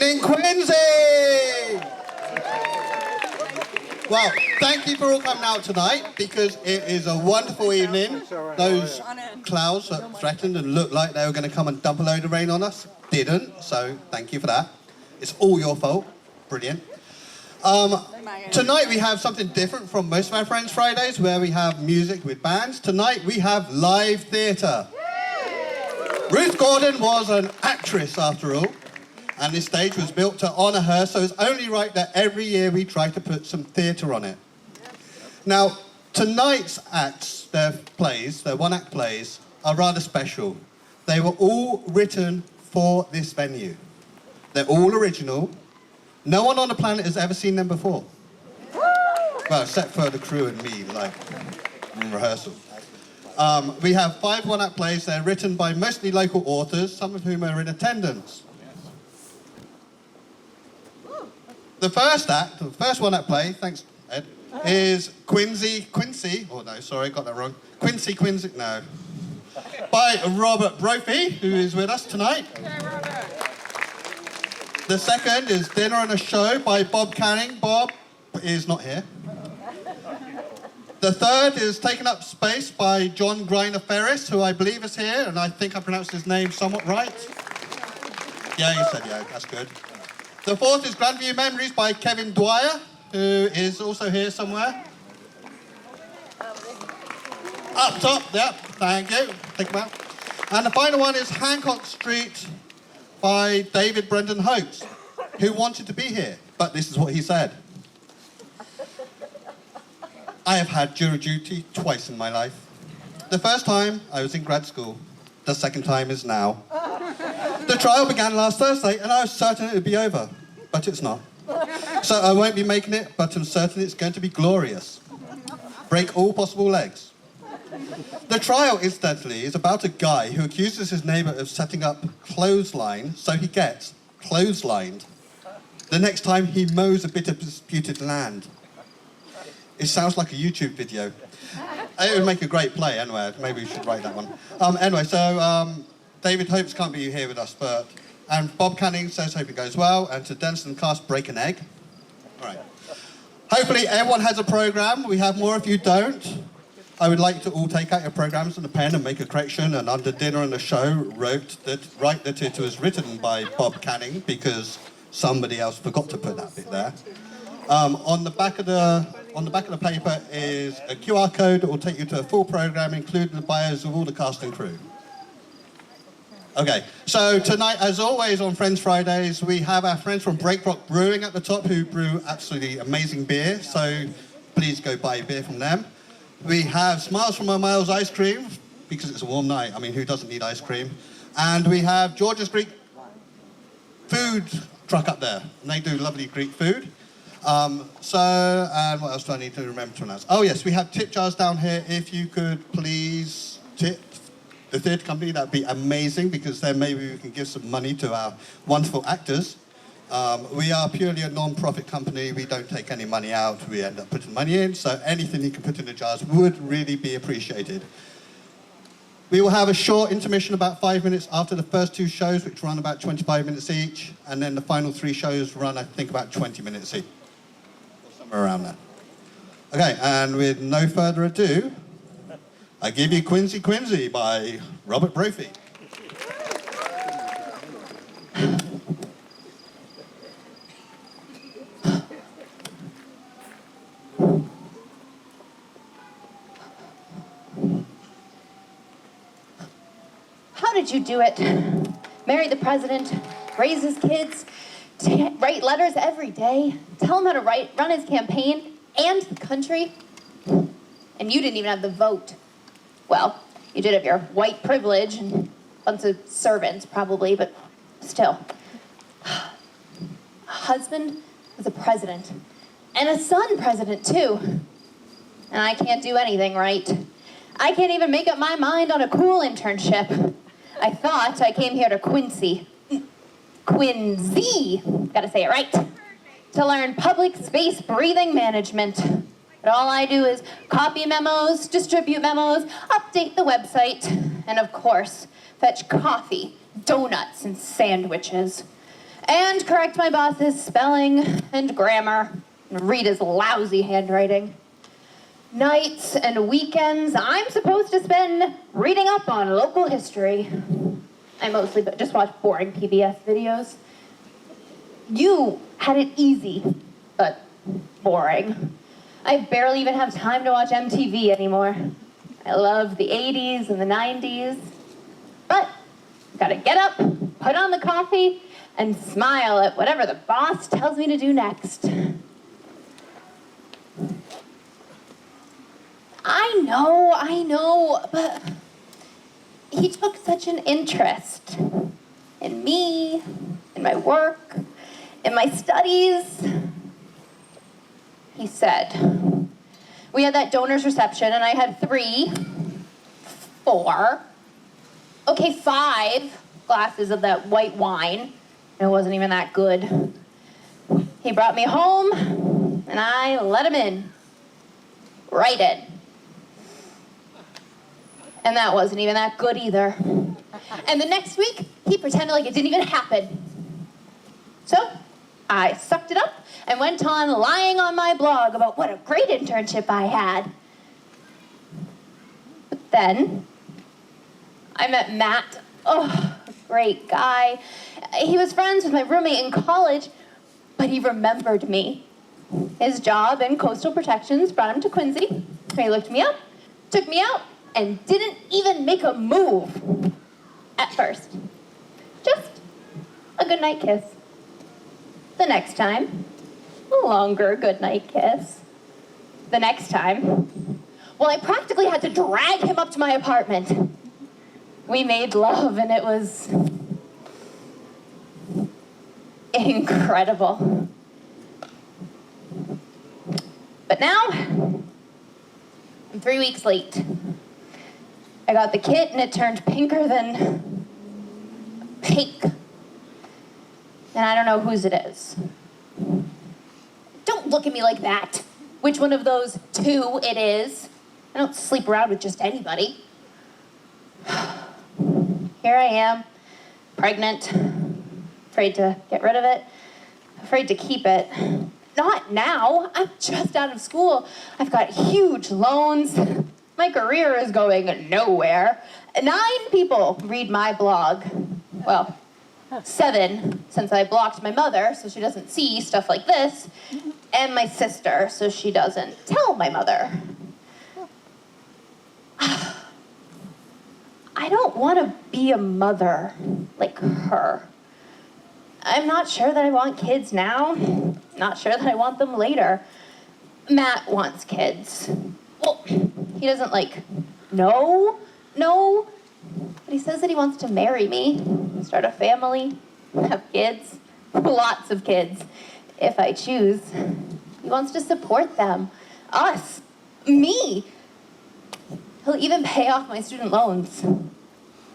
in Quincy! Well, thank you for all coming out tonight because it is a wonderful evening. Those clouds that threatened and looked like they were going to come and dump a load of rain on us didn't, so thank you for that. It's all your fault. Brilliant. Tonight we have something different from most of our Friends Fridays where we have music with bands. Tonight we have live theatre. Ruth Gordon was an actress after all, and this stage was built to honour her, so it's only right that every year we try to put some theatre on it. Now, tonight's acts, their plays, their one-act plays, are rather special. They were all written for this venue. They're all original. No one on the planet has ever seen them before. Well, except for the crew and me, like, in rehearsal. We have 5 one-act plays. They're written by mostly local authors, some of whom are in attendance. The first act, the first one-act play, thanks, Ed, is Quincy, oh no, sorry, got that wrong. Quincy, no. By Robert Brophy, who is with us tonight. The second is Dinner and a Show by Bob Canning. Bob is not here. The third is Taking Up Space by John Griner Ferris, who I believe is here, and I think I pronounced his name somewhat right. Yeah, you said yeah, that's good. The fourth is Grandview Memories by Kevin Dwyer, who is also here somewhere. Up top, yep, thank you. Think about. And the final one is Hancock Street by David Brendan Hopes, who wanted to be here, but this is what he said. I have had jury duty twice in my life. The first time, I was in grad school. The second time is now. The trial began last Thursday, and I was certain it would be over, but it's not. So I won't be making it, but I'm certain it's going to be glorious. Break all possible legs. The trial, incidentally, is about a guy who accuses his neighbour of setting up clothesline, so he gets clotheslined the next time he mows a bit of disputed land. It sounds like a YouTube video. It would make a great play, anyway. Maybe we should write that one. Anyway, so David Hopes can't be here with us, and Bob Canning says hope it goes well, and to Denson cast Break an Egg. All right. Hopefully everyone has a programme. We have more if you don't. I would like to all take out your programmes and a pen and make a correction, and under Dinner and the Show write that it was written by Bob Canning because somebody else forgot to put that bit there. On the back of the paper is a QR code that will take you to a full programme, including the bios of all the cast and crew. Okay, so tonight, as always on Friends Fridays, we have our friends from Break Rock Brewing at the top who brew absolutely amazing beer, so please go buy beer from them. We have Smiles from a Miles ice cream, because it's a warm night. I mean, who doesn't need ice cream? And we have George's Greek food truck up there, and they do lovely Greek food. And what else do I need to remember to announce? Oh yes, we have tip jars down here. If you could please tip the theatre company, that'd be amazing, because then maybe we can give some money to our wonderful actors. We are purely a non-profit company. We don't take any money out. We end up putting money in, so anything you can put in the jars would really be appreciated. We will have a short intermission about 5 minutes after the first 2 shows, which run about 25 minutes each, and then the final 3 shows run, I think, about 20 minutes each. Somewhere around there. Okay, and with no further ado, I give you Quincy by Robert Brophy. How did you do it? Marry the president, raise his kids, write letters every day, tell him how to run his campaign and the country, and you didn't even have the vote. Well, you did have your white privilege and a bunch of servants probably, but still. A husband was a president, and a son president too. And I can't do anything right. I can't even make up my mind on a cool internship. I thought I came here to Quincy. Quincy, gotta say it right. To learn public space breathing management. But all I do is copy memos, distribute memos, update the website, and of course, fetch coffee, donuts, and sandwiches. and correct my boss's spelling and grammar and read his lousy handwriting. Nights and weekends I'm supposed to spend reading up on local history. I mostly just watch boring PBS videos. You had it easy, but boring. I barely even have time to watch MTV anymore. I love the 80s and the 90s. But gotta get up, put on the coffee, and smile at whatever the boss tells me to do next. I know, but he took such an interest in me, in my work, in my studies. He said, we had that donor's reception and I had 5 glasses of that white wine. And it wasn't even that good. He brought me home and I let him in. Right in. And that wasn't even that good either. And the next week, he pretended like it didn't even happen. So, I sucked it up and went on lying on my blog about what a great internship I had. But then, I met Matt. Oh, great guy. He was friends with my roommate in college, but he remembered me. His job in coastal protections brought him to Quincy. He looked me up, took me out, and didn't even make a move at first. Just a goodnight kiss. The next time, a longer goodnight kiss. The next time, well, I practically had to drag him up to my apartment. We made love and it was incredible. But now, I'm 3 weeks late. I got the kit and it turned pinker than pink. And I don't know whose it is. Don't look at me like that. Which one of those 2 it is? I don't sleep around with just anybody. Here I am, pregnant, afraid to get rid of it, afraid to keep it. Not now. I'm just out of school. I've got huge loans. My career is going nowhere. 9 people read my blog. Well, 7, since I blocked my mother so she doesn't see stuff like this, and my sister so she doesn't tell my mother. I don't want to be a mother like her. I'm not sure that I want kids now. Not sure that I want them later. Matt wants kids. Well, he doesn't no, but he says that he wants to marry me, start a family, have kids, lots of kids, if I choose. He wants to support them, us, me. He'll even pay off my student loans.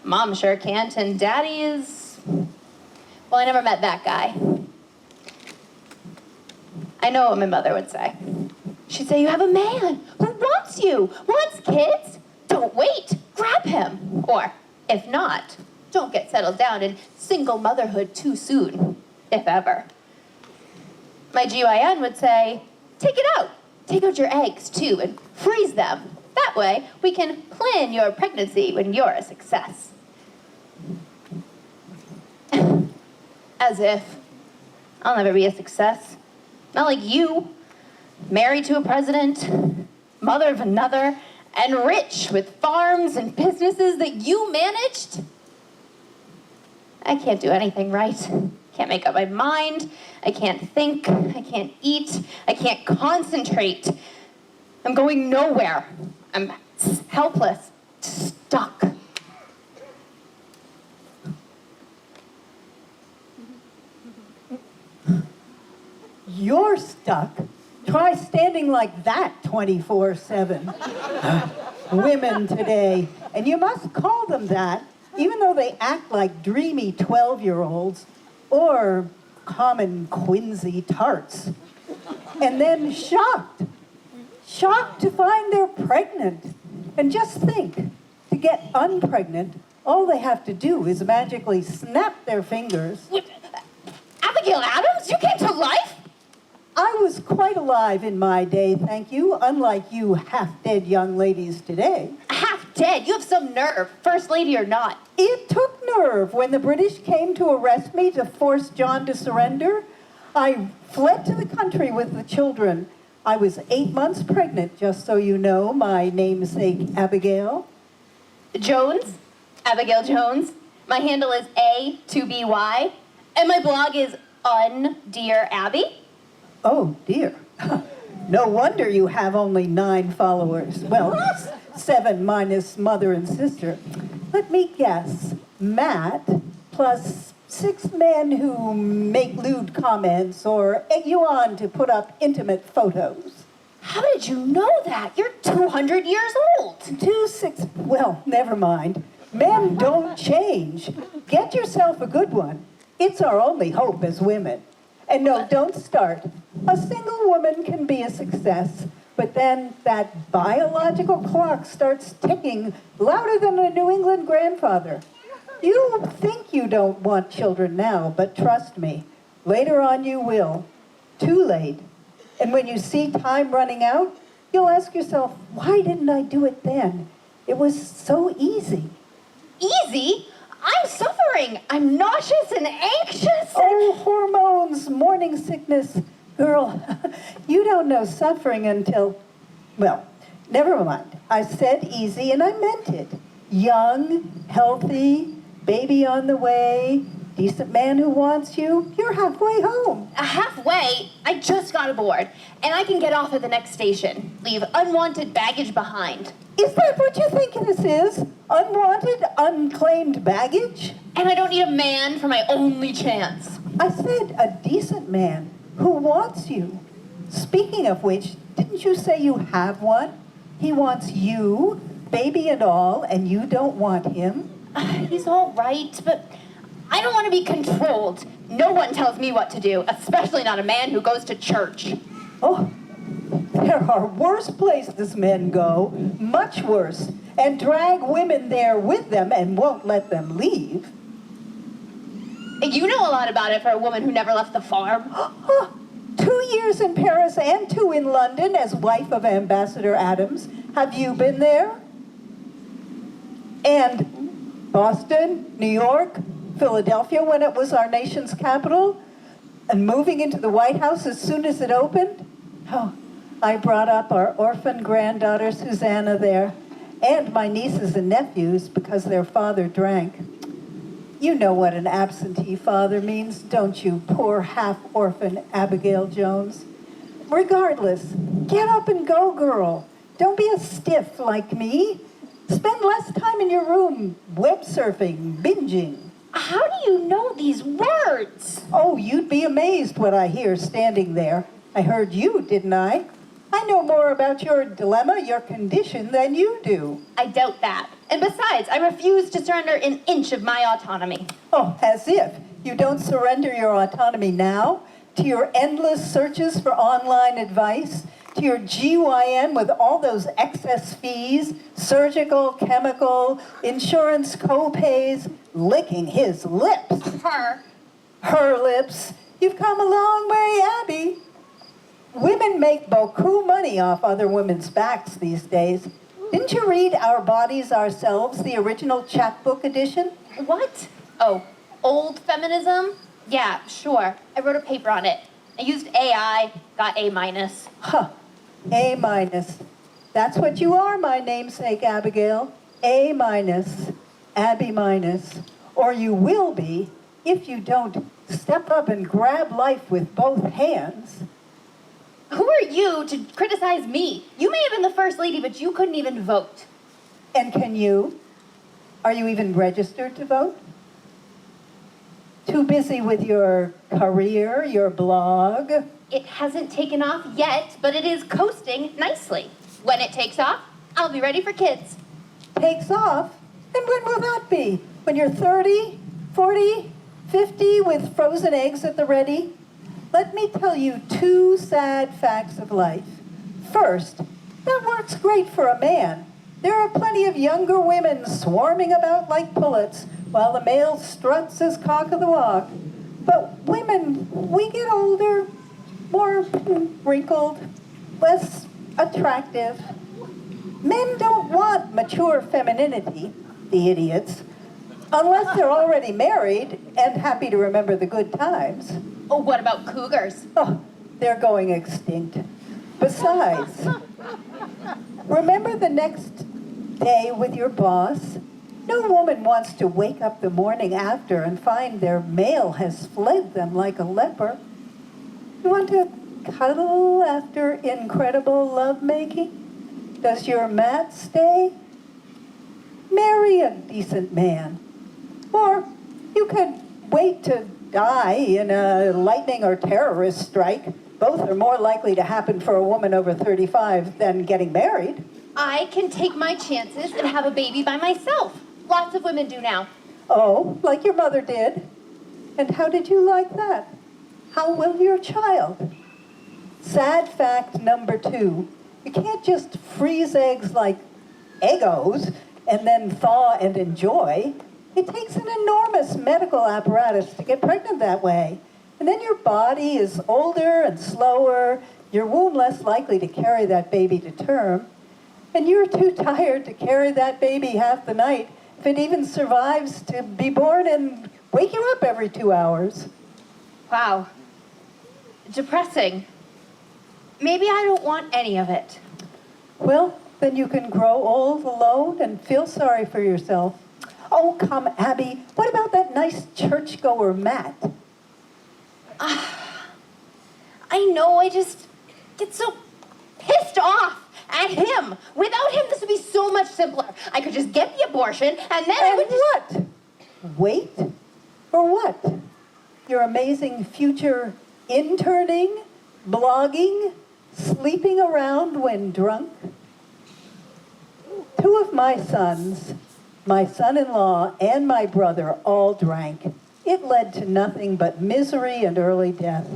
Mom sure can't, and Daddy is... Well, I never met that guy. I know what my mother would say. She'd say, you have a man who wants you, wants kids. Don't wait, grab him. Or, if not, don't get settled down in single motherhood too soon, if ever. My GYN would say, take it out. Take out your eggs, too, and freeze them. That way, we can plan your pregnancy when you're a success. As if. I'll never be a success. Not like you. Married to a president, mother of another, and rich with farms and businesses that you managed. I can't do anything right. Can't make up my mind. I can't think. I can't eat. I can't concentrate. I'm going nowhere. I'm helpless, stuck. You're stuck. Try standing like that 24/7. Women today, and you must call them that, even though they act like dreamy 12-year-olds or common Quincy tarts. And then shocked to find they're pregnant. And just think, to get unpregnant, all they have to do is magically snap their fingers. Abigail Adams, you came to life? I was quite alive in my day, thank you, unlike you half-dead young ladies today. Half dead. You have some nerve, First Lady or not. It took nerve when the British came to arrest me to force John to surrender. I fled to the country with the children. I was 8 months pregnant, just so you know, my namesake Abigail. Jones, Abigail Jones. My handle is A2BY, and my blog is Dear Abby. Oh, dear. No wonder you have only 9 followers. Well, 7 minus mother and sister. Let me guess. Matt plus 6 men who make lewd comments or egg you on to put up intimate photos. How did you know that? You're 200 years old. 6, well, never mind. Men don't change. Get yourself a good one. It's our only hope as women. And no, don't start. A single woman can be a success, but then that biological clock starts ticking louder than a New England grandfather. You think you don't want children now, but trust me, later on you will. Too late. And when you see time running out, you'll ask yourself, why didn't I do it then? It was so easy. Easy? I'm suffering. I'm nauseous and anxious. Oh, hormones, morning sickness. Girl, you don't know suffering until, well, never mind. I said easy and I meant it. Young, healthy, baby on the way, decent man who wants you. You're halfway home. Halfway? I just got aboard, and I can get off at the next station. Leave unwanted baggage behind. Is that what you think this is? Unwanted, unclaimed baggage? And I don't need a man for my only chance. I said a decent man who wants you. Speaking of which, didn't you say you have one? He wants you, baby and all, and you don't want him? He's all right, but I don't want to be controlled. No one tells me what to do, especially not a man who goes to church. Oh, there are worse places men go, much worse, and drag women there with them and won't let them leave. You know a lot about it for a woman who never left the farm. 2 years in Paris and 2 in London as wife of Ambassador Adams. Have you been there? And Boston, New York, Philadelphia when it was our nation's capital, and moving into the White House as soon as it opened. Oh, I brought up our orphan granddaughter Susanna there, and my nieces and nephews because their father drank. You know what an absentee father means, don't you, poor half-orphan Abigail Jones? Regardless, get up and go, girl. Don't be a stiff like me. Spend less time in your room web surfing, binging. How do you know these words? Oh, you'd be amazed what I hear standing there. I heard you, didn't I? I know more about your dilemma, your condition, than you do. I doubt that. And besides, I refuse to surrender an inch of my autonomy. Oh, as if. You don't surrender your autonomy now to your endless searches for online advice, to your GYN with all those excess fees, surgical, chemical, insurance co-pays, licking his lips. Her lips. You've come a long way, Abby. Women make beaucoup money off other women's backs these days. Didn't you read Our Bodies Ourselves, the original chapbook edition? What? Oh, old feminism? Yeah, sure. I wrote a paper on it. I used AI, got A-. Huh. A-. That's what you are, my namesake Abigail. A-, Abby-. Or you will be if you don't step up and grab life with both hands. Who are you to criticize me? You may have been the First Lady, but you couldn't even vote. And can you? Are you even registered to vote? Too busy with your career, your blog? It hasn't taken off yet, but it is coasting nicely. When it takes off, I'll be ready for kids. Takes off? And when will that be? When you're 30, 40, 50 with frozen eggs at the ready? Let me tell you 2 sad facts of life. First, that works great for a man. There are plenty of younger women swarming about like pullets while the male struts his cock of the walk. But women, we get older, more wrinkled, less attractive. Men don't want mature femininity, the idiots, unless they're already married and happy to remember the good times. Oh, what about cougars? Oh, they're going extinct. Besides, remember the next day with your boss? No woman wants to wake up the morning after and find their male has fled them like a leper. You want to cuddle after incredible lovemaking? Does your Matt stay? Marry a decent man. Or you could wait to die in a lightning or terrorist strike. Both are more likely to happen for a woman over 35 than getting married. I can take my chances and have a baby by myself. Lots of women do now. Oh, like your mother did. And how did you like that? How will your child? Sad fact number 2. You can't just freeze eggs like Eggos and then thaw and enjoy. It takes an enormous medical apparatus to get pregnant that way. And then your body is older and slower, your womb less likely to carry that baby to term, and you're too tired to carry that baby half the night if it even survives to be born and wake you up every 2 hours. Wow. Depressing. Maybe I don't want any of it. Well, then you can grow old alone and feel sorry for yourself. Oh, come, Abby, what about that nice churchgoer Matt? I know, I just get so pissed off at him. Without him, this would be so much simpler. I could just get the abortion, and then I would just... What? Wait? For what? Your amazing future interning, blogging, sleeping around when drunk? 2 of my sons, my son-in-law and my brother, all drank. It led to nothing but misery and early death.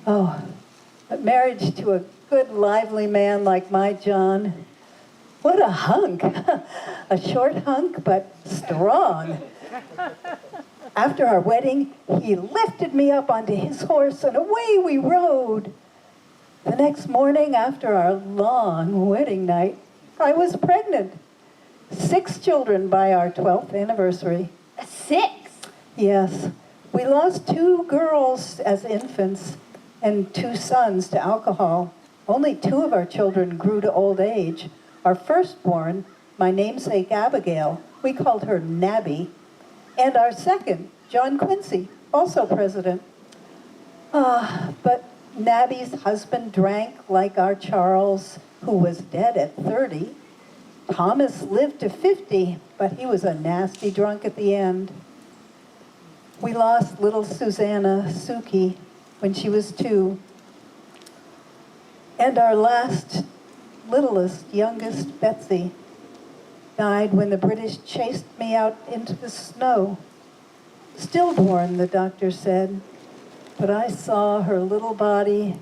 Oh, but marriage to a good, lively man like my John, what a hunk. A short hunk, but strong. After our wedding, he lifted me up onto his horse and away we rode. The next morning, after our long wedding night, I was pregnant. 6 children by our 12th anniversary. 6? Yes. We lost 2 girls as infants and 2 sons to alcohol. Only 2 of our children grew to old age. Our firstborn, my namesake Abigail, we called her Nabby, and our second, John Quincy, also president. But Nabby's husband drank like our Charles, who was dead at 30. Thomas lived to 50, but he was a nasty drunk at the end. We lost little Susanna Suki when she was 2. And our last, littlest, youngest, Betsy, died when the British chased me out into the snow. Stillborn, the doctor said, but I saw her little body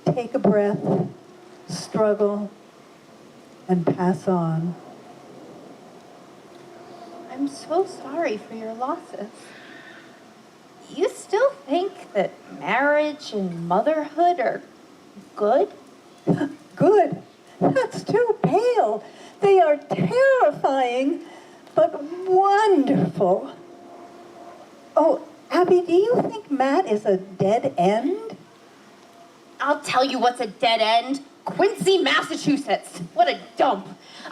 take a breath, struggle, and pass on. I'm so sorry for your losses. You still think that marriage and motherhood are good? Good. That's too pale. They are terrifying, but wonderful. Oh, Abby, do you think Matt is a dead end? I'll tell you what's a dead end. Quincy, Massachusetts. What a dump.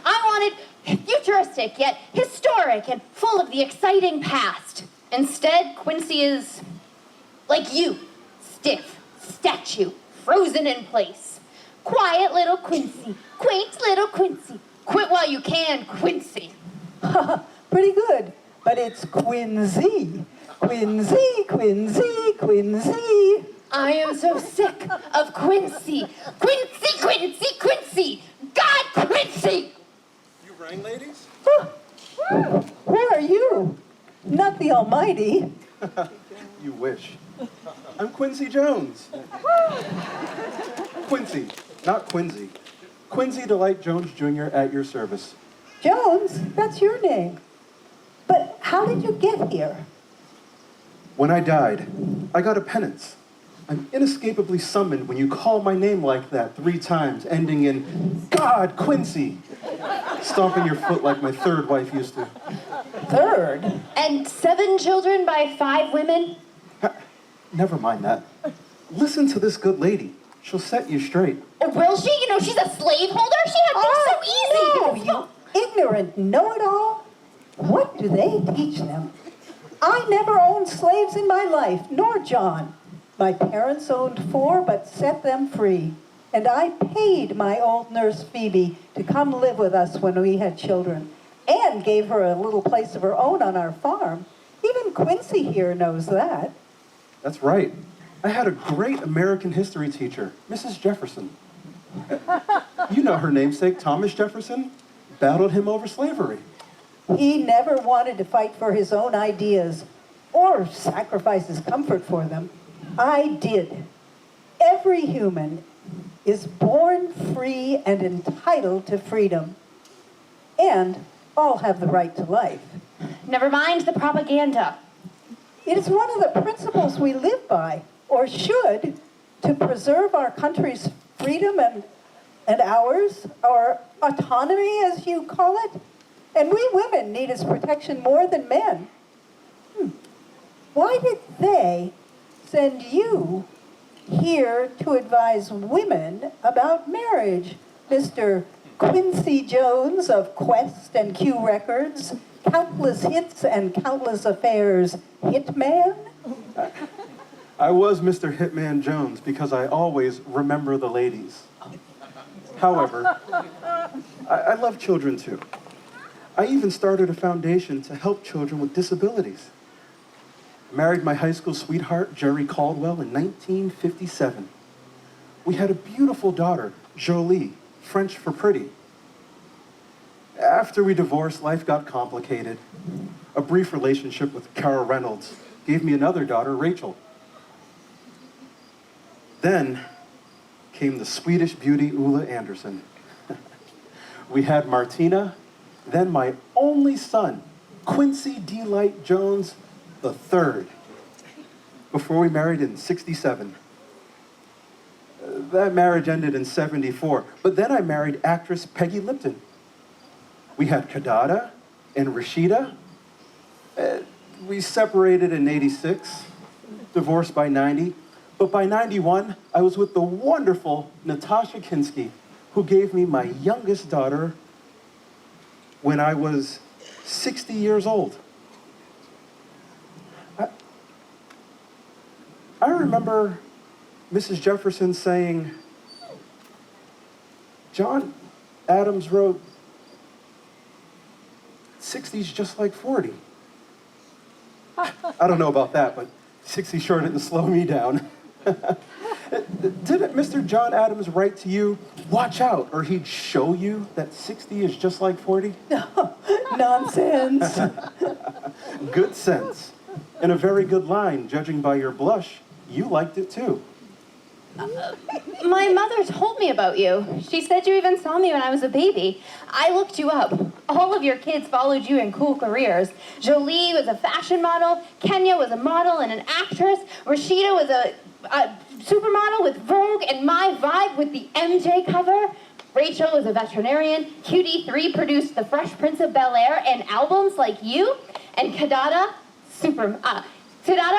I wanted futuristic, yet historic and full of the exciting past. Instead, Quincy is like you. Stiff, statue, frozen in place. Quiet little Quincy. Quaint little Quincy. Quit while you can, Quincy. Pretty good, but it's Quincy. Quincy, Quincy, Quincy. I am so sick of Quincy. Quincy, Quincy, Quincy. God, Quincy! You rang, ladies? Who are you? Not the Almighty. You wish. I'm Quincy Jones. Quincy, not Quincy. Quincy Delight Jones Jr. at your service. Jones, that's your name. But how did you get here? When I died, I got a penance. I'm inescapably summoned when you call my name like that 3 times, ending in, God, Quincy! Stomping your foot like my third wife used to. Third? And 7 children by 5 women? Never mind that. Listen to this good lady. She'll set you straight. Or will she? You know, she's a slaveholder. She had things so easy. No, because- you ignorant know-it-all. What do they teach them? I never owned slaves in my life, nor John. My parents owned 4, but set them free. And I paid my old nurse Phoebe to come live with us when we had children, and gave her a little place of her own on our farm. Even Quincy here knows that. That's right. I had a great American history teacher, Mrs. Jefferson. You know her namesake, Thomas Jefferson, battled him over slavery. He never wanted to fight for his own ideas or sacrifice his comfort for them. I did. Every human is born free and entitled to freedom. And all have the right to life. Never mind the propaganda. It is one of the principles we live by, or should, to preserve our country's freedom and ours, our autonomy, as you call it. And we women need its protection more than men. Why did they send you here to advise women about marriage, Mr. Quincy Jones of Quest and Q Records, countless hits and countless affairs, Hitman? I was Mr. Hitman Jones because I always remember the ladies. However, I love children too. I even started a foundation to help children with disabilities. I married my high school sweetheart, Jerry Caldwell, in 1957. We had a beautiful daughter, Jolie, French for pretty. After we divorced, life got complicated. A brief relationship with Cara Reynolds gave me another daughter, Rachel. Then came the Swedish beauty, Ulla Anderson. We had Martina, then my only son, Quincy Delight Jones III, before we married in 67. That marriage ended in 74, but then I married actress Peggy Lipton. We had Kadada and Rashida. We separated in 86, divorced by 90, but by 91, I was with the wonderful Natasha Kinski, who gave me my youngest daughter when I was 60 years old. I remember Mrs. Jefferson saying, John Adams wrote, 60's just like 40. I don't know about that, but 60 sure didn't slow me down. Didn't Mr. John Adams write to you, watch out, or he'd show you that 60 is just like 40? Nonsense. Good sense. And a very good line, judging by your blush. You liked it too. My mother told me about you. She said you even saw me when I was a baby. I looked you up. All of your kids followed you in cool careers. Jolie was a fashion model. Kenya was a model and an actress. Rashida was a supermodel with Vogue and My Vibe with the MJ cover. Rachel was a veterinarian. QD3 produced The Fresh Prince of Bel-Air and albums like you. And Kadada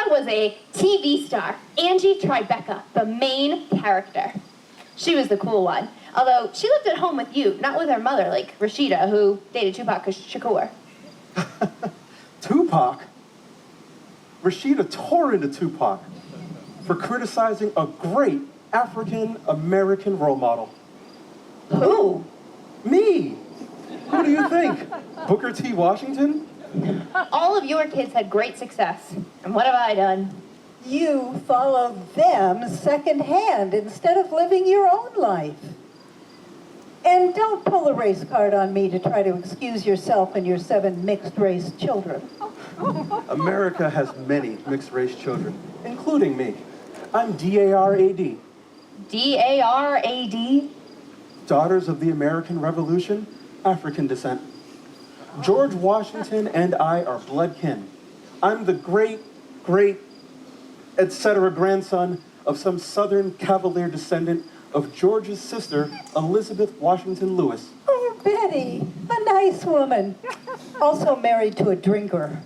was a TV star. Angie Tribeca, the main character. She was the cool one. Although she lived at home with you, not with her mother like Rashida, who dated Tupac Shakur. Tupac? Rashida tore into Tupac for criticizing a great African-American role model. Who? Me! Who do you think? Booker T. Washington? All of your kids had great success. And what have I done? You followed them secondhand instead of living your own life. And don't pull a race card on me to try to excuse yourself and your 7 mixed-race children. America has many mixed-race children, including me. I'm D-A-R-A-D. D-A-R-A-D? Daughters of the American Revolution, African descent. George Washington and I are blood kin. I'm the great great, etc. grandson of some Southern Cavalier descendant of George's sister, Elizabeth Washington Lewis. Oh, Betty, a nice woman. Also married to a drinker.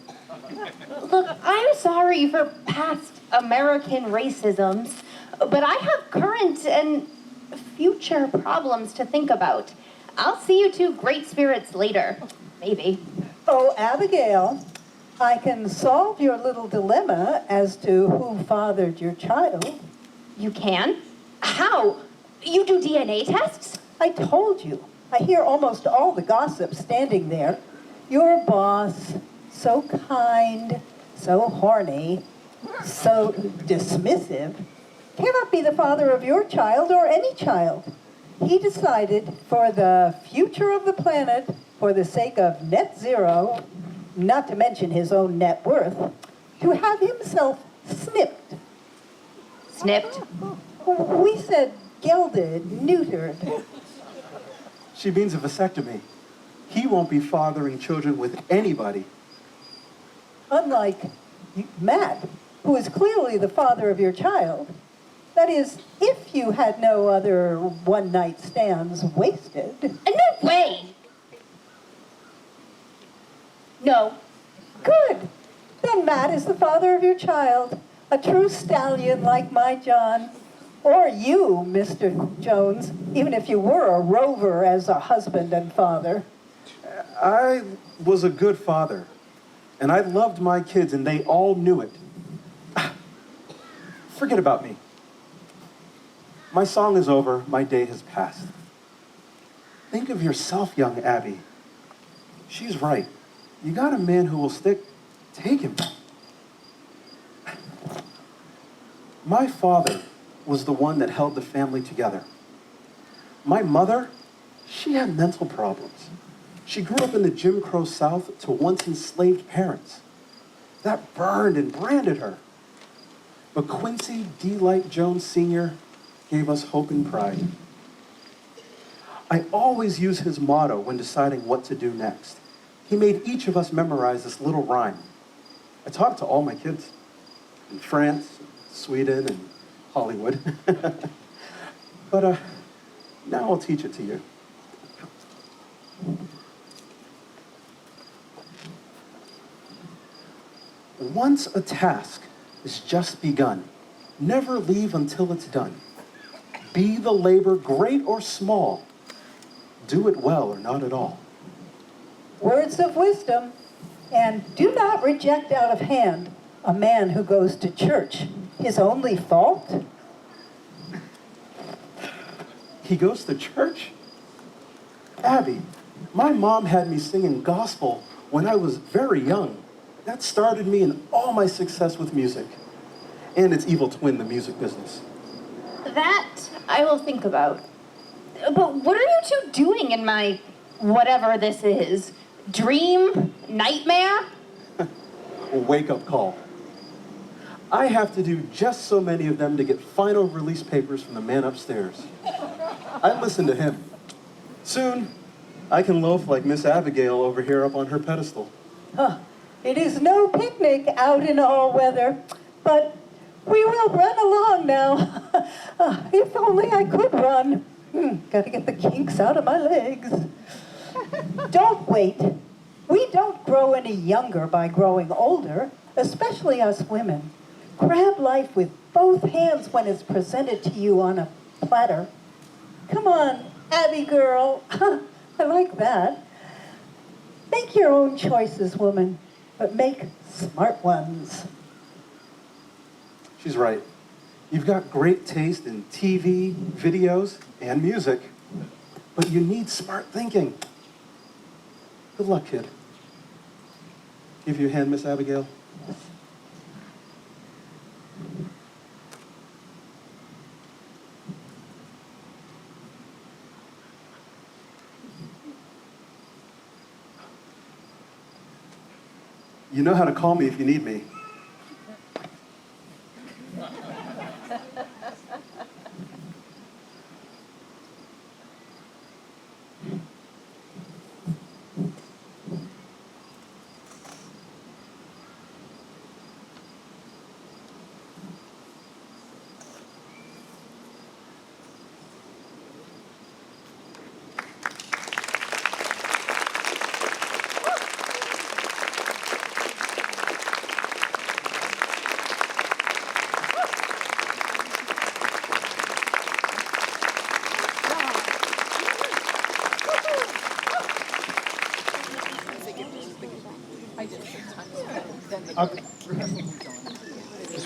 Look, I'm sorry for past American racisms, but I have current and future problems to think about. I'll see you two great spirits later. Maybe. Oh, Abigail, I can solve your little dilemma as to who fathered your child. You can? How? You do DNA tests? I told you. I hear almost all the gossip standing there. Your boss, so kind, so horny, so dismissive, cannot be the father of your child or any child. He decided for the future of the planet, for the sake of net zero, not to mention his own net worth, to have himself snipped. Snipped? We said gelded, neutered. She means a vasectomy. He won't be fathering children with anybody. Unlike Matt, who is clearly the father of your child. That is, if you had no other one-night stands wasted. No way! No. Good. Then Matt is the father of your child, a true stallion like my John. Or you, Mr. Jones, even if you were a rover as a husband and father. I was a good father, and I loved my kids, and they all knew it. Forget about me. My song is over. My day has passed. Think of yourself, young Abby. She's right. You got a man who will stick. Take him. My father was the one that held the family together. My mother, she had mental problems. She grew up in the Jim Crow South to once enslaved parents. That burned and branded her. But Quincy D. Light Jones Sr. gave us hope and pride. I always use his motto when deciding what to do next. He made each of us memorize this little rhyme. I taught it to all my kids in France, Sweden, and Hollywood. But now I'll teach it to you. Once a task is just begun, never leave until it's done. Be the labor great or small, do it well or not at all. Words of wisdom. And do not reject out of hand a man who goes to church. His only fault? He goes to church? Abby, my mom had me singing gospel when I was very young. That started me in all my success with music. And its evil twin, the music business. That I will think about. But what are you two doing in my whatever this is? Dream? Nightmare? A wake-up call. I have to do just so many of them to get final release papers from the man upstairs. I listen to him. Soon, I can loaf like Miss Abigail over here up on her pedestal. It is no picnic out in all weather, but we will run along now. If only I could run. Gotta get the kinks out of my legs. Don't wait. We don't grow any younger by growing older, especially us women. Grab life with both hands when it's presented to you on a platter. Come on, Abby girl. I like that. Make your own choices, woman, but make smart ones. She's right. You've got great taste in TV, videos, and music, but you need smart thinking. Good luck, kid. Give you a hand, Miss Abigail. You know how to call me if you need me.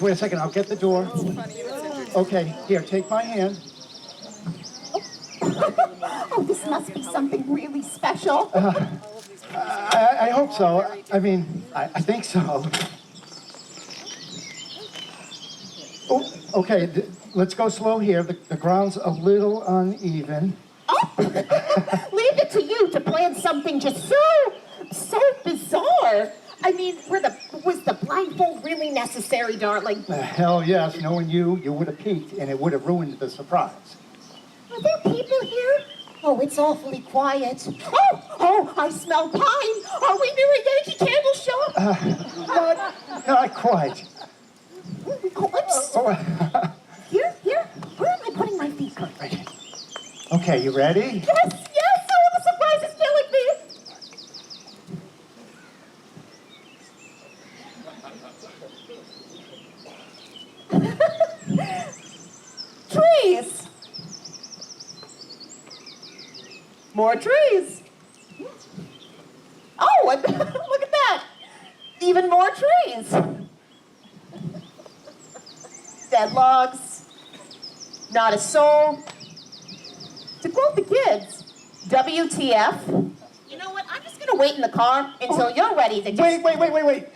Just wait a second, I'll get the door. Okay, here, take my hand. Oh, this must be something really special. I hope so. I mean, I think so. Oh, okay, let's go slow here. The ground's a little uneven. Oh, leave it to you to plan something just so bizarre. I mean, was the blindfold really necessary, darling? Hell yes, knowing you would have peeked and it would have ruined the surprise. Are there people here? Oh, it's awfully quiet. Oh, I smell pine. Are we near a Yankee Candle shop? Not quite. Oh, here. Where am I putting my feet? Right. Okay, you ready? Yes. Oh, the surprise is killing me. Trees. More trees. Oh, and look at that. Even more trees. Dead logs. Not a soul. To quote the kids, WTF. You know what? I'm just going to wait in the car until you're ready to just... Wait.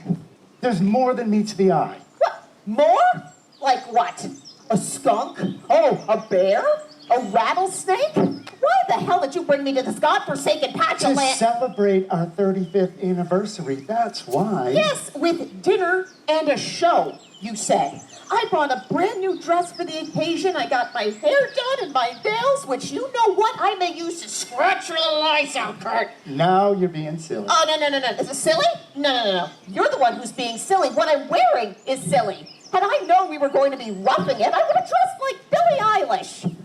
There's more than meets the eye. What? More? Like what? A skunk? Oh, a bear? A rattlesnake? Why the hell did you bring me to this godforsaken patch of To land? celebrate our 35th anniversary, that's why. Yes, with dinner and a show, you said. I bought a brand new dress for the occasion. I got my hair done and my nails, which you know what? I may use to scratch your little eyes out, Kurt. Now you're being silly. Oh, no. Is it silly? No. You're the one who's being silly. What I'm wearing is silly. Had I known we were going to be roughing it, I would have dressed like Billie Eilish.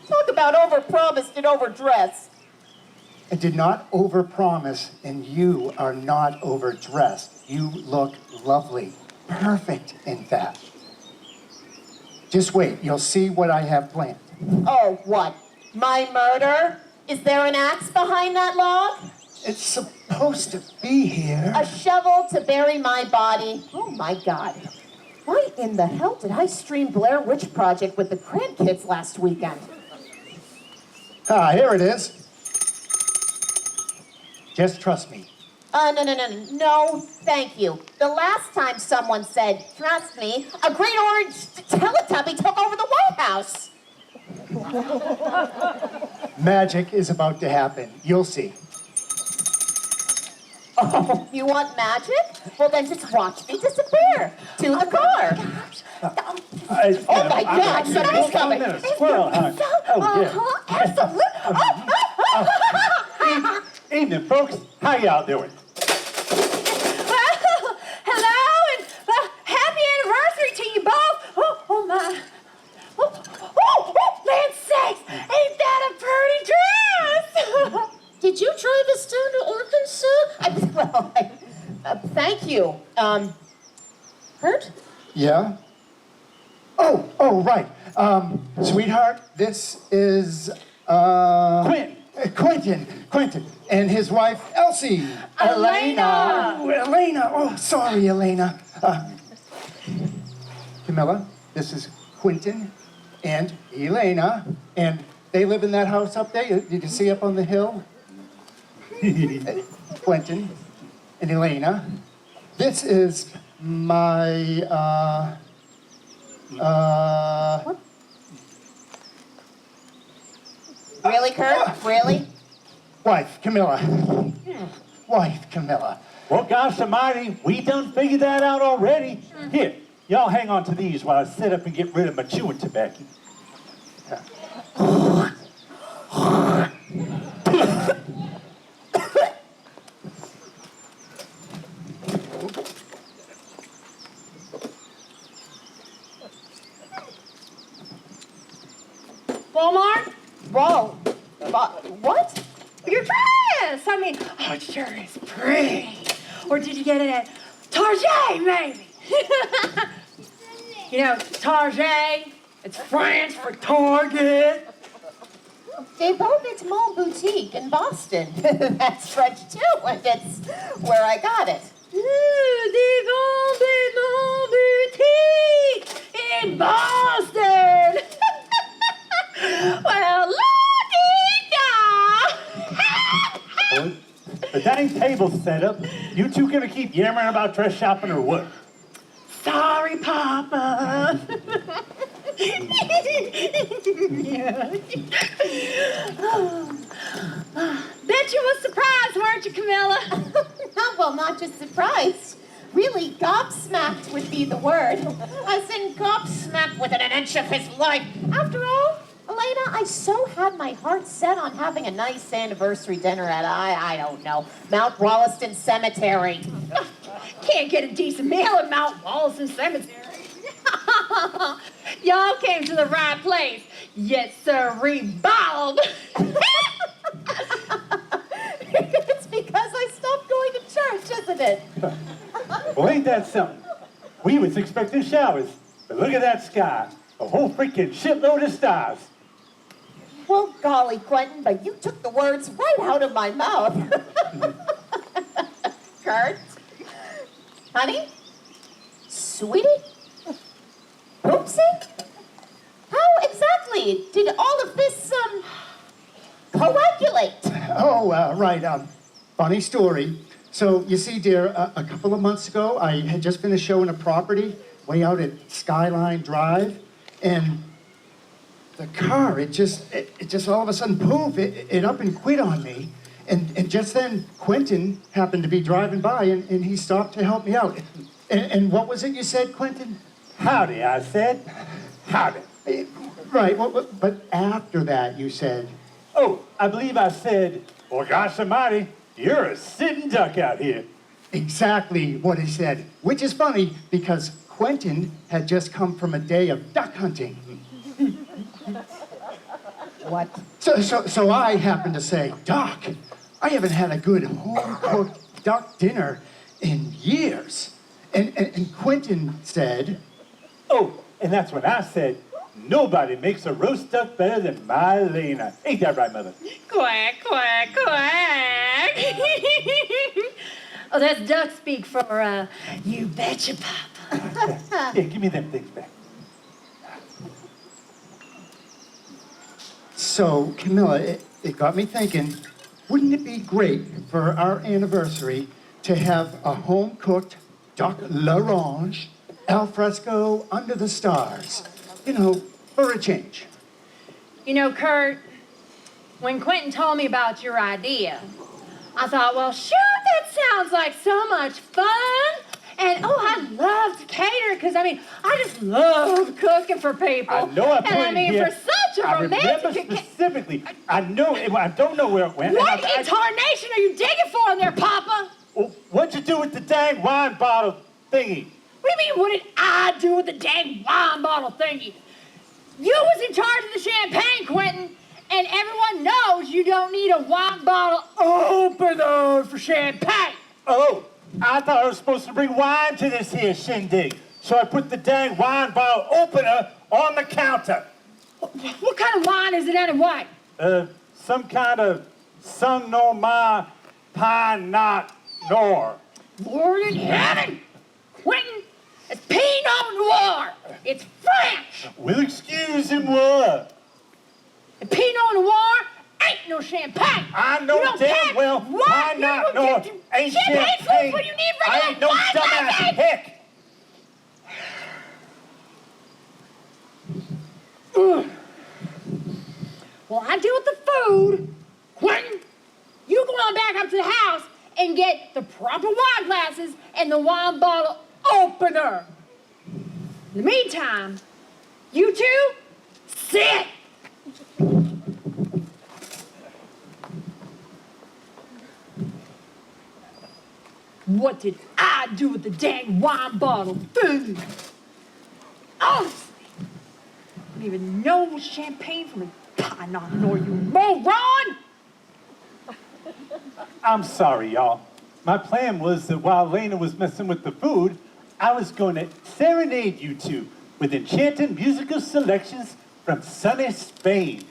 Talk about overpromised and overdressed. I did not overpromise, and you are not overdressed. You look lovely. Perfect, in fact. Just wait, you'll see what I have planned. Oh, what? My murder? Is there an axe behind that log? It's supposed to be here. A shovel to bury my body? Oh, my God. Why in the hell did I stream Blair Witch Project with the grandkids last weekend? Here it is. Just trust me. No, thank you. The last time someone said, trust me, a great orange Teletubby took over the White House. Magic is about to happen. You'll see. Oh, you want magic? Well, then just watch me disappear to the car. Oh, my God, somebody's coming. Squirrel hunt. Absolutely. Evening, folks. How y'all doing? Well, hello, and happy anniversary to you both. Oh my. Land sakes, ain't that a pretty dress? Did you drive us down to Arkansas? Thank you. Hurt? Yeah? Oh, right. Sweetheart, this is, Quentin, and his wife, Elsie. Elena. Oh, sorry, Elena. Camilla, this is Quentin and Elena, and they live in that house up there. You can see up on the hill. Quentin and Elena. This is my, Really, Kurt? Really? wife, Camilla. Wife, Camilla. Well, gosh almighty, we done figured that out already. Here, y'all hang on to these while I set up and get rid of my chewing tobacco. Walmart? Whoa. What? Your dress! I mean, oh, it sure is pretty. Or did you get it at Target, maybe? You know, Target, it's French for Target. Des Beaux Vêtements Boutique in Boston. That's French too, and it's where I got it. The Golden Boutique in Boston. Well, la-dee-da. The dining table's set up. You two gonna keep yammering about dress shopping or what? Sorry, Papa. Bet you was surprised, weren't you, Camilla? Well, not just surprised. Really gobsmacked would be the word. As in gobsmacked within an inch of his life. After all, Elena, I so had my heart set on having a nice anniversary dinner at, I don't know, Mount Wollaston Cemetery. Can't get a decent meal at Mount Wollaston Cemetery. Y'all came to the right place. Yes, sir, Bob. It's because I stopped going to church, isn't it? Well, ain't that something? We was expecting showers, but look at that sky. A whole freaking shitload of stars. Well, golly, Quentin, but you took the words right out of my mouth. Kurt? Honey? Sweetie? Oopsie? How exactly did all of this, coagulate? Oh, right. Funny story. So, you see, dear, a couple of months ago, I had just finished showing a property way out at Skyline Drive, and the car, it just all of a sudden, poof, it up and quit on me. And just then, Quentin happened to be driving by, and he stopped to help me out. And what was it you said, Quentin? Howdy, I said. Howdy. Right, but after that, you said... Oh, I believe I said, well, gosh almighty, you're a sitting duck out here. Exactly what he said, which is funny because Quentin had just come from a day of duck hunting. What? So I happened to say, Doc, I haven't had a good home-cooked duck dinner in years. And Quentin said, Oh, and that's when I said, nobody makes a roast duck better than my Lena. Ain't that right, Mother? Quack, quack, quack. Oh, that's duck speak for, you betcha, Papa. Yeah, give me them things back. so Camilla, it got me thinking, wouldn't it be great for our anniversary to have a home-cooked duck l'orange, al fresco, under the stars? You know, for a change. You know, Kurt, when Quentin told me about your idea, I thought, well, shoot, that sounds like so much fun. And, oh, I love to cater, because, I just love cooking for people. I know I put and, it here. for such a I romantic... remember specifically. I know, I don't know where it went. What in tarnation are you digging for in there, Papa? Well, what'd you do with the dang wine bottle thingy? What do you mean, what did I do with the dang wine bottle thingy? You was in charge of the champagne, Quentin, and everyone knows you don't need a wine bottle opener for champagne. Oh, I thought I was supposed to bring wine to this here shindig. So I put the dang wine bottle opener on the counter. What kind of wine is it anyway? Some kind of Sun Nor Ma Pine Not Nor. Lord in heaven! Quentin, it's Pinot Noir. It's French. Well, excusez-moi. And Pinot Noir ain't no champagne. I know You don't damn pack well what? Pine You Not don't Nor get ain't champagne champagne. food when you need I regular ain't no wine, dumbass baby. hick. Well, I deal with the food. Quentin, you go on back up to the house and get the proper wine glasses and the wine bottle opener. In the meantime, you two, sit. What did I do with the dang wine bottle food? Honestly, I don't even know what champagne from a pie not nor you moron! I'm sorry, y'all. My plan was that while Lena was messing with the food, I was going to serenade you two with enchanting musical selections from sunny Spain.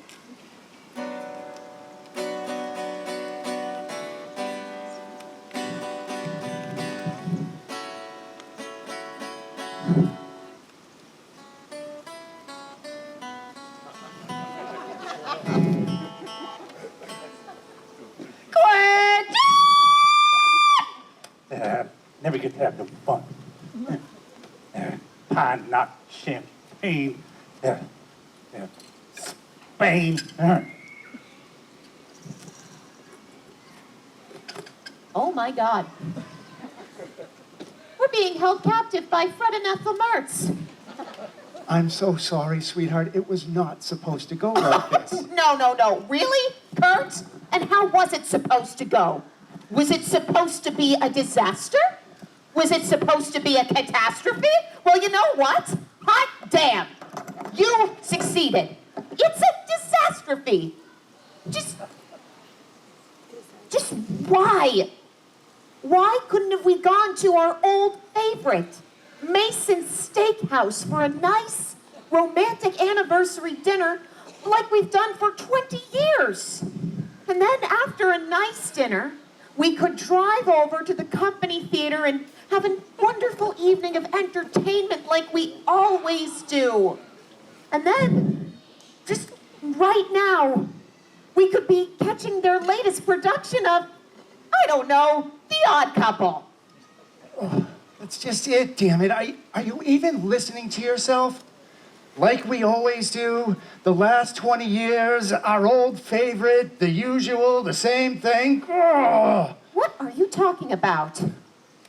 Quentin! Never get to have no fun. Pine not champagne. Spain. Oh my God. We're being held captive by Fred and Ethel Mertz. I'm so sorry, sweetheart. It was not supposed to go like this. No. Really, Kurt? And how was it supposed to go? Was it supposed to be a disaster? Was it supposed to be a catastrophe? Well, you know what? Hot damn. You succeeded. It's a disastrophe. Just why? Why couldn't have we gone to our old favorite, Mason's Steakhouse, for a nice romantic anniversary dinner like we've done for 20 years? And then after a nice dinner, we could drive over to the Company Theater and have a wonderful evening of entertainment like we always do. And then, just right now, we could be catching their latest production of, I don't know, The Odd Couple. That's just it, damn it. Are you even listening to yourself? Like we always do, the last 20 years, our old favorite, the usual, the same thing. Ugh. What are you talking about?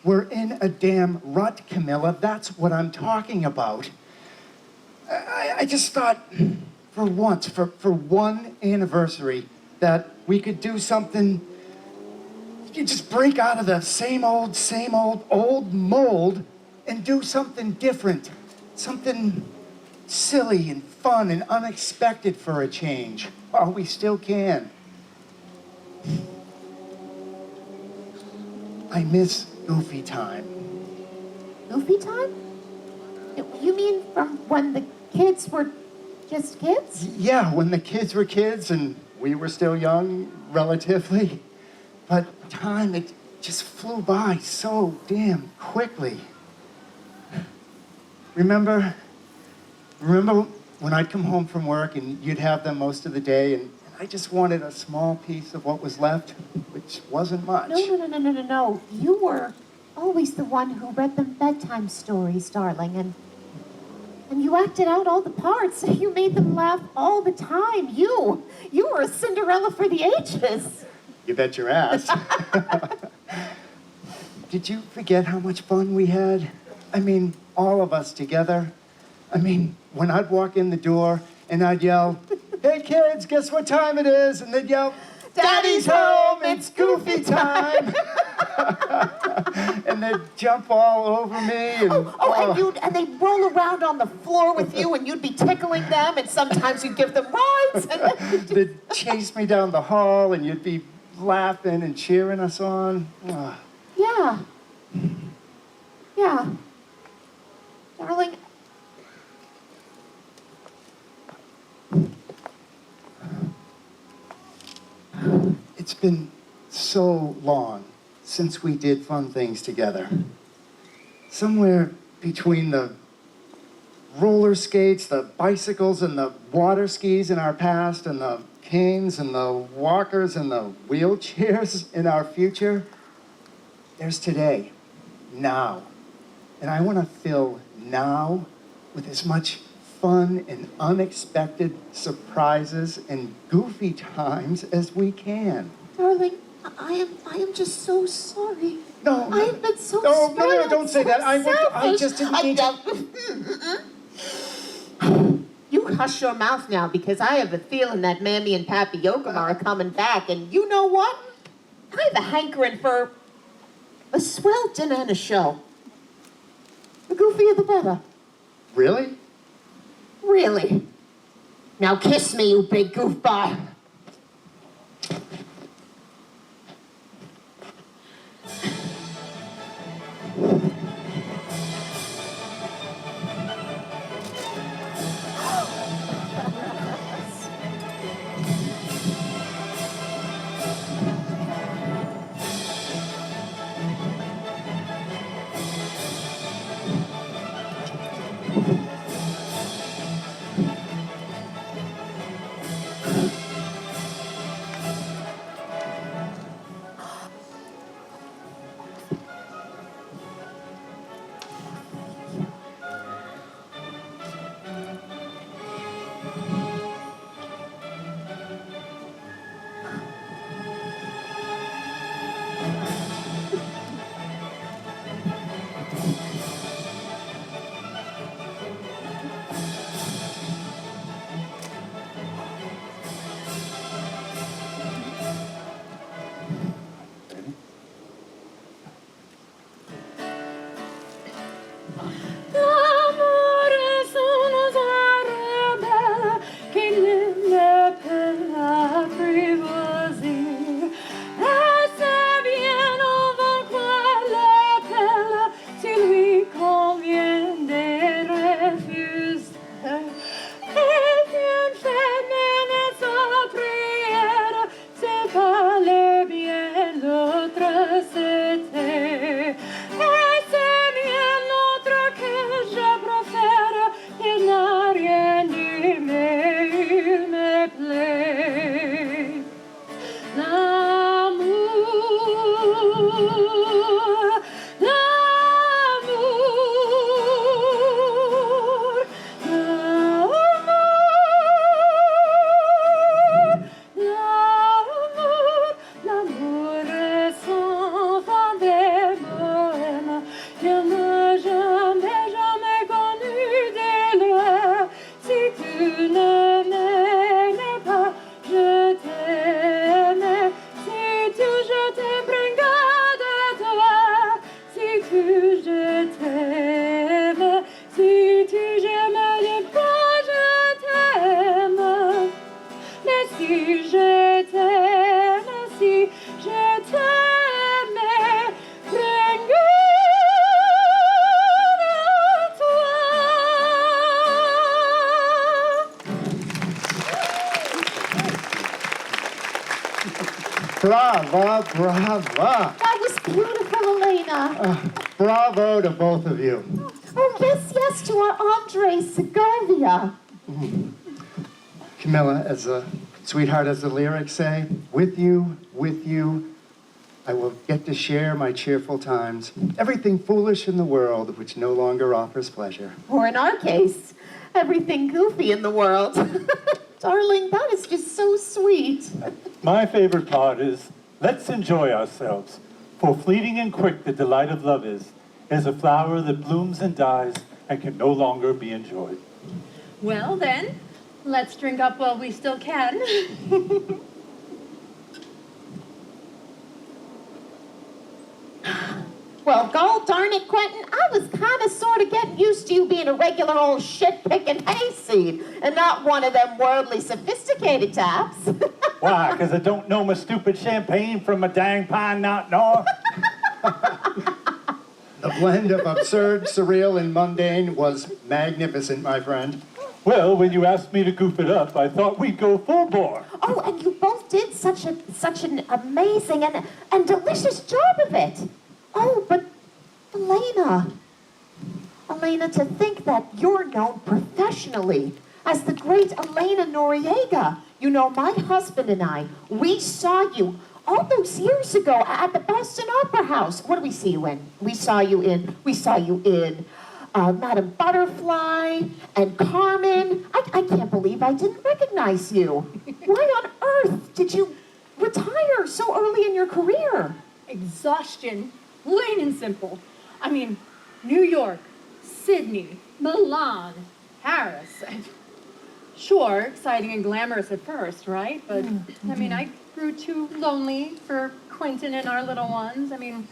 We're in a damn rut, Camilla. That's what I'm talking about. I just thought, for once, for one anniversary, that we could do something. You could just break out of the same old mold and do something different. Something silly and fun and unexpected for a change. While we still can. I miss Goofy time. Goofy time? You mean from when the kids were just kids? Yeah, when the kids were kids and we were still young, relatively. But time, it just flew by so damn quickly. Remember when I'd come home from work and you'd have them most of the day and I just wanted a small piece of what was left, which wasn't much. No. You were always the one who read them bedtime stories, darling, and you acted out all the parts. You made them laugh all the time. You were a Cinderella for the ages. You bet your ass. Did you forget how much fun we had? I mean, all of us together. I mean, when I'd walk in the door and I'd yell, "Hey kids, guess what time it is?" And they'd yell, "Daddy's home, it's Goofy time." And they'd jump all over me. And they'd roll around on the floor with you and you'd be tickling them and sometimes you'd give them rides. They'd chase me down the hall and you'd be laughing and cheering us on. Yeah. Darling, it's been so long since we did fun things together. Somewhere between the roller skates, the bicycles, and the water skis in our past, and the canes, and the walkers, and the wheelchairs in our future, there's today, now. And I want to fill now with as much fun and unexpected surprises and goofy times as we can. darling, I am just so sorry. No, I have been so no, spoiled, don't say so that. I selfish. just didn't mean to. You hush your mouth now because I have a feeling that Mammy and Pappy Yokum are coming back. And you know what? I have a hankering for a swell dinner and a show. The goofier the better. Really? Really. Now kiss me, you big goofball. Brava, brava. That was beautiful, Elena. Bravo to both of you. Oh, yes, yes, to our Andre Segovia. Camilla, as a sweetheart, as the lyrics say, with you, I will get to share my cheerful times. Everything foolish in the world which no longer offers pleasure. Or in our case, everything goofy in the world. Darling, that is just so sweet. My favorite part is, let's enjoy ourselves. For fleeting and quick the delight of love is, as a flower that blooms and dies and can no longer be enjoyed. Well then, let's drink up while we still can. Well, gol darn it, Quentin, I was kind of sort of getting used to you being a regular old shit-picking hayseed and not one of them worldly sophisticated types. Why? Because I don't know my stupid champagne from my dang pine knot nor. The blend of absurd, surreal, and mundane was magnificent, my friend. Well, when you asked me to goof it up, I thought we'd go full bore. Oh, and you both did such an amazing and delicious job of it. Oh, but Elena, to think that you're known professionally as the great Elena Noriega. You know, my husband and I, we saw you all those years ago at the Boston Opera House. What did we see you in? We saw you in Madame Butterfly and Carmen. I can't believe I didn't recognize you. Why on earth did you retire so early in your career? Exhaustion, plain and simple. I mean, New York, Sydney, Milan, Paris. Sure, exciting and glamorous at first, right? But, I mean, I grew too lonely for Quentin and our little ones. I mean,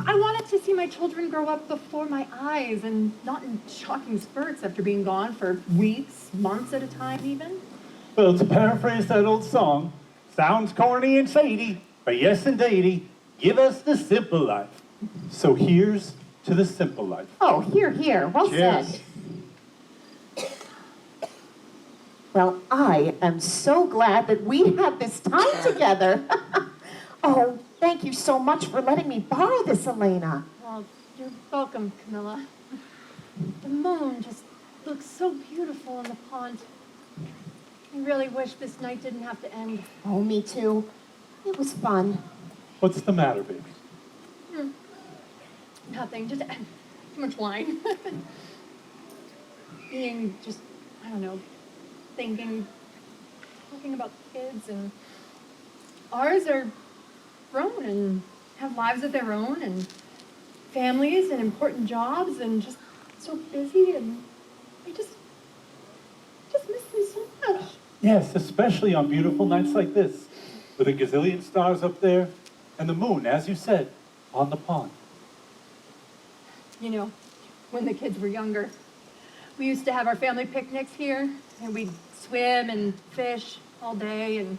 I wanted to see my children grow up before my eyes and not in shocking spurts after being gone for weeks, months at a time even. Well, to paraphrase that old song, sounds corny and shady, but yes indeedy, give us the simple life. So here's to the simple life. Oh, here. Well Cheers. said. Well, I am so glad that we had this time together. Oh, thank you so much for letting me borrow this, Elena. Well, you're welcome, Camilla. The moon just looks so beautiful in the pond. I really wish this night didn't have to end. Oh, me too. It was fun. What's the matter, baby? Nothing, just too much wine. Being just, I don't know, thinking, talking about kids, and ours are grown and have lives of their own and families and important jobs and just so busy, and I just miss them so much. Yes, especially on beautiful nights like this, with a gazillion stars up there, and the moon, as you said, on the pond. You know, when the kids were younger, we used to have our family picnics here, and we'd swim and fish all day and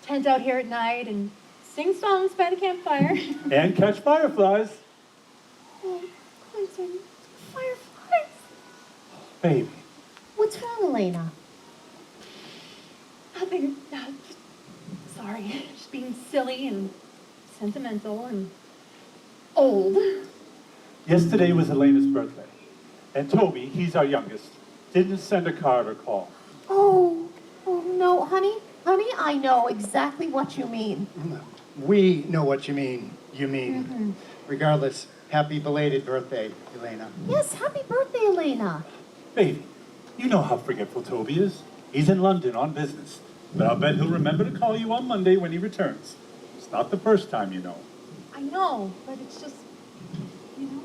tent out here at night and sing songs by the campfire. And catch fireflies. Oh, Quentin, fireflies. Baby, What's wrong, Elena? Nothing. Sorry. Just being silly and sentimental and old. yesterday was Elena's birthday, and Toby, he's our youngest, didn't send a card or call. Oh no, honey, I know exactly what you mean. We know what you mean. Regardless, happy belated birthday, Elena. Yes, happy birthday, Elena. Baby, you know how forgetful Toby is. He's in London on business, but I'll bet he'll remember to call you on Monday when he returns. It's not the first time, you know. I know, but it's just, you know.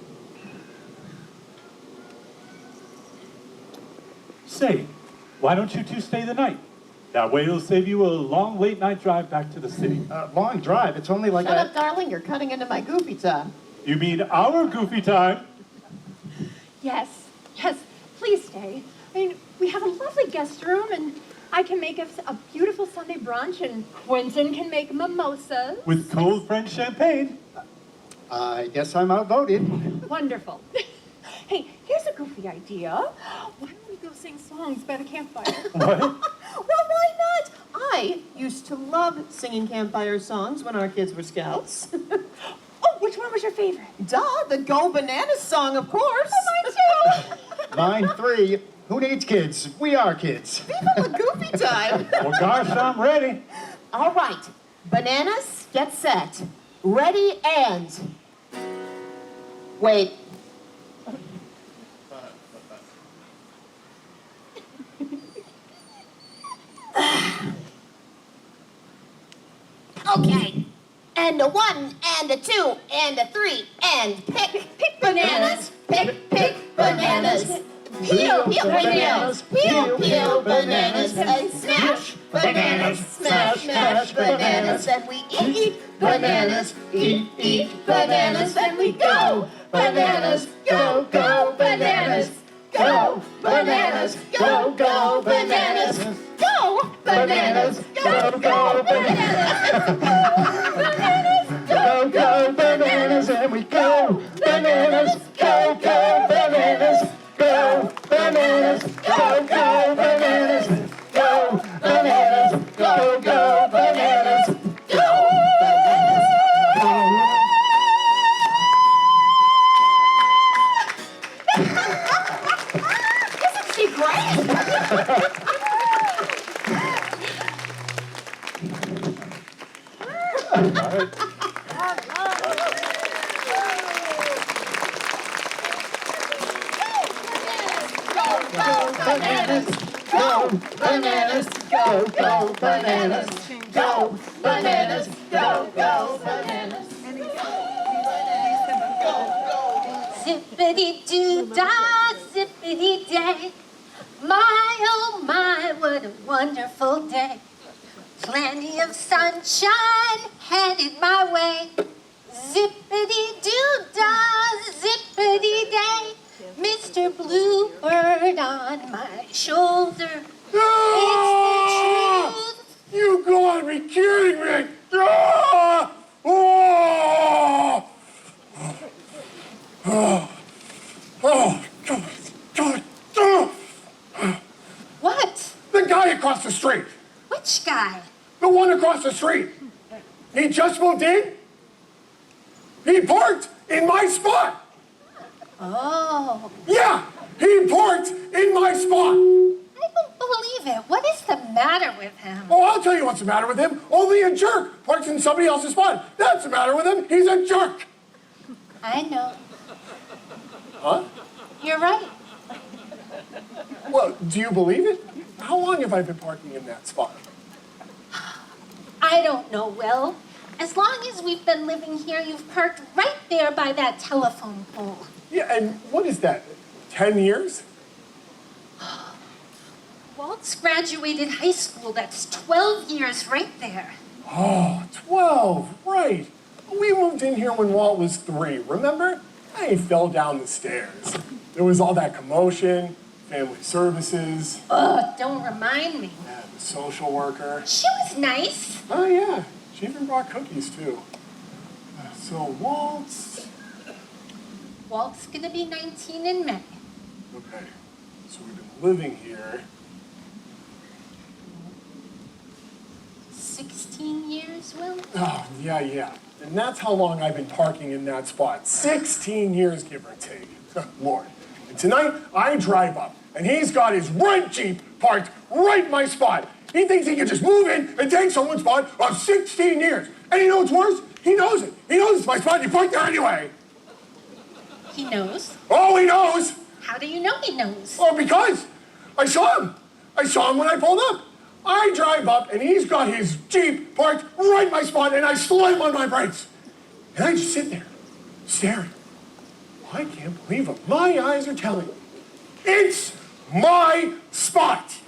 Say, why don't you two stay the night? That way it'll save you a long late night drive back to the city. Long drive. It's only like Shut up, darling, you're cutting into my goofy time. You mean our goofy time? Yes, please stay. I mean, we have a lovely guest room, and I can make us a beautiful Sunday brunch, and Quentin can make mimosas. With cold French champagne. I guess I'm outvoted. Wonderful. Hey, here's a goofy idea. Why don't we go sing songs by the campfire? What? Well, why not? I used to love singing campfire songs when our kids were scouts. Oh, which one was your favorite? Duh, the Go Bananas song, of course. Mine too. Line 3. Who needs kids? We are kids. Viva la Goofy time. Well, gosh, I'm ready. All right, bananas, get set. Ready and... Wait. Okay. And a 1, and a 2, and a 3, and pick bananas, pick bananas. Peel bananas, peel bananas, and smash bananas, smash bananas. Then we eat bananas, eat bananas. Then we go bananas, go bananas, go bananas, go bananas, go bananas, go bananas. Go bananas, and we go bananas, go bananas, go bananas, go bananas, go bananas, go bananas, go Isn't she great? bananas, go bananas, go bananas, go bananas, go bananas. Zippity-doo-dah, zippity-day. My, oh my, what a wonderful day. Plenty of sunshine headed my way. Zippity-doo-dah, zippity-day. Mr. Bluebird on my shoulder. It's the truth. You gotta be kidding me! Ah! Oh! Oh! Oh! God! What? The guy across the street! Which guy? The one across the street! He just moved in. He parked in my spot! Oh, Yeah! He parked in my spot! I don't believe it. What is the matter with him? Oh, I'll tell you what's the matter with him. Only a jerk parks in somebody else's spot. That's the matter with him. He's a jerk. I know. Huh? You're right. Well, do you believe it? How long have I been parking in that spot? I don't know, Will. As long as we've been living here, you've parked right there by that telephone pole. Yeah, and what is that? 10 years? Walt's graduated high school. That's 12 years right there. Oh, 12, right. We moved in here when Walt was 3, remember? I fell down the stairs. There was all that commotion, family services, Ugh, don't remind me. the social worker. She was nice. Oh, yeah. She even brought cookies, too. So Walt's gonna be 19 in May. Okay. So we've been living here. 16 years, Will? Oh, yeah. And that's how long I've been parking in that spot. 16 years, give or take. Lord. And tonight, I drive up, and he's got his red Jeep parked right in my spot. He thinks he can just move in and take someone's spot of 16 years. And you know what's worse? He knows it. He knows it's my spot, and he parked there anyway. He knows. Oh, he knows. How do you know he knows? Oh, because I saw him. I saw him when I pulled up. I drive up, and he's got his Jeep parked right in my spot, and I slam on my brakes. And I just sit there, staring. I can't believe what my eyes are telling me. It's my spot.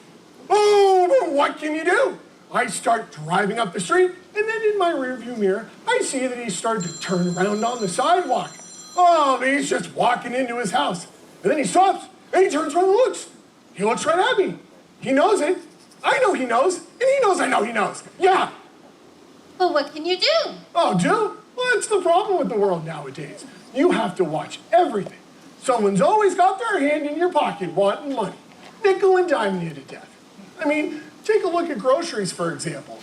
Oh, but what can you do? I start driving up the street, and then in my rearview mirror, I see that he started to turn around on the sidewalk. Oh, he's just walking into his house. And then he stops, and he turns around and looks. He looks right at me. He knows it. I know he knows, and he knows I know he knows. Yeah. Well, what can you do? Oh, do? Well, that's the problem with the world nowadays. You have to watch everything. Someone's always got their hand in your pocket wanting money. Nickel and diming you to death. I mean, take a look at groceries, for example.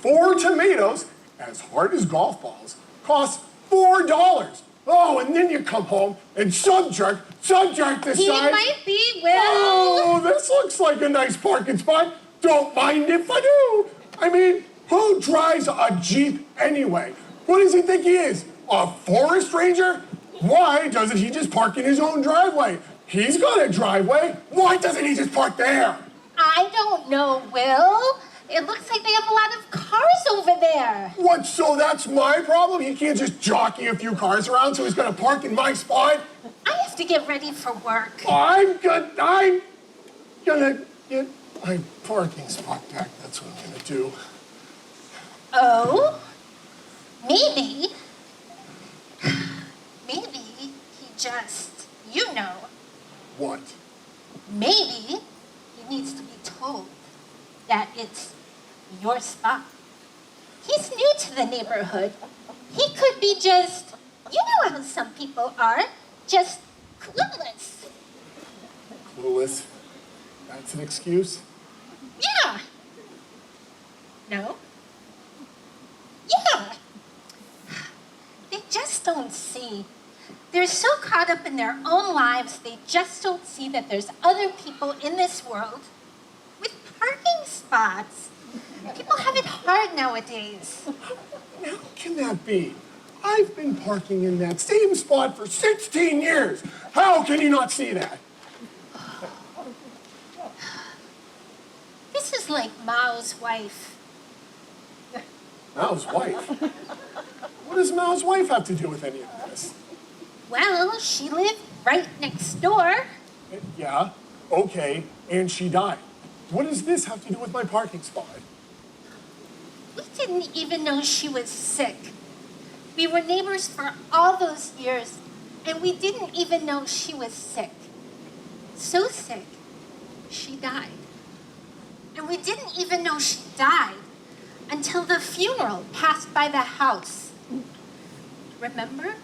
4 tomatoes, as hard as golf balls, cost $4. Oh, and then you come home and subject the He size. might be, Will. Oh, this looks like a nice parking spot. Don't mind if I do. I mean, who drives a Jeep anyway? What does he think he is? A forest ranger? Why doesn't he just park in his own driveway? He's got a driveway. Why doesn't he just park there? I don't know, Will. It looks like they have a lot of cars over there. What, so that's my problem? He can't just jockey a few cars around so he's gonna park in my spot? I have to get ready for work. I'm gonna get my parking spot back. That's what I'm gonna do. Oh? Maybe. Maybe he just, What? maybe he needs to be told that it's your spot. He's new to the neighborhood. He could be just, you know how some people are, just clueless. Clueless? That's an excuse? Yeah. No? Yeah. They just don't see. They're so caught up in their own lives, they just don't see that there's other people in this world with parking spots. People have it hard nowadays. How can that be? I've been parking in that same spot for 16 years. How can you not see that? This is like Mao's wife. Mao's wife? What does Mao's wife have to do with any of this? Well, she lived right next door. Yeah, okay, and she died. What does this have to do with my parking spot? We didn't even know she was sick. We were neighbors for all those years, and we didn't even know she was sick. So sick, she died. And we didn't even know she died until the funeral passed by the house. Remember?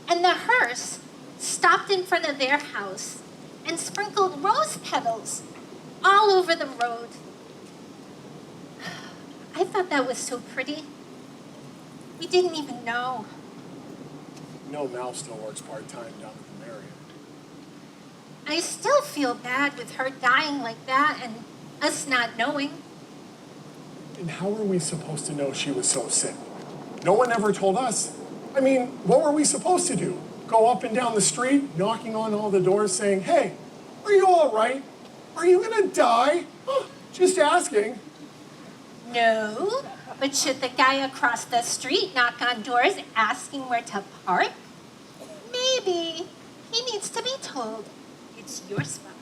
And the hearse stopped in front of their house and sprinkled rose petals all over the road. I thought that was so pretty. We didn't even know. No, Mao still works part-time down in the area. I still feel bad with her dying like that and us not knowing. And how were we supposed to know she was so sick? No one ever told us. I mean, what were we supposed to do? Go up and down the street, knocking on all the doors saying, hey, are you all right? Are you gonna die? Just asking. No, but should the guy across the street knock on doors asking where to park? Maybe he needs to be told it's your spot.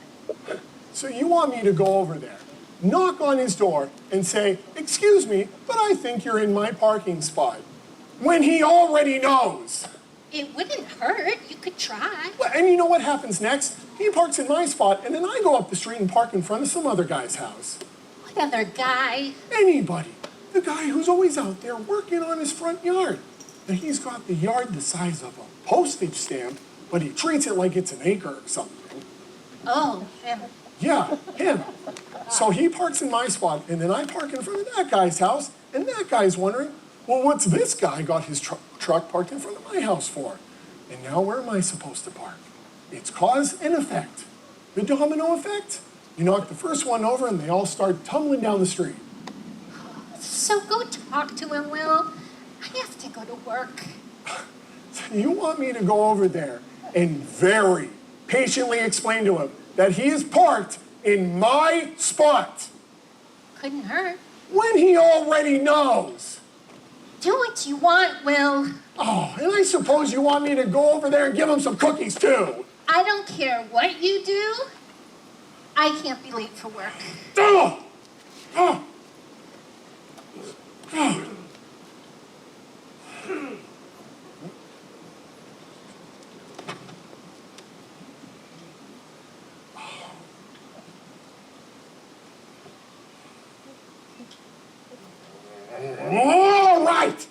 So you want me to go over there, knock on his door, and say, excuse me, but I think you're in my parking spot, when he already knows. It wouldn't hurt. You could try. Well, and you know what happens next? He parks in my spot, and then I go up the street and park in front of some other guy's house. What other guy? Anybody. The guy who's always out there working on his front yard. And he's got the yard the size of a postage stamp, but he treats it like it's an acre or something. Oh, him. Yeah, him. So he parks in my spot, and then I park in front of that guy's house, and that guy's wondering, well, what's this guy got his truck parked in front of my house for? And now where am I supposed to park? It's cause and effect. The domino effect. You knock the first one over, and they all start tumbling down the street. So go talk to him, Will. I have to go to work. So you want me to go over there and very patiently explain to him that he is parked in my spot Couldn't hurt. when he already knows? Do what you want, Will. Oh, and I suppose you want me to go over there and give him some cookies too. I don't care what you do. I can't be late for work. Oh! Oh! Oh! All right!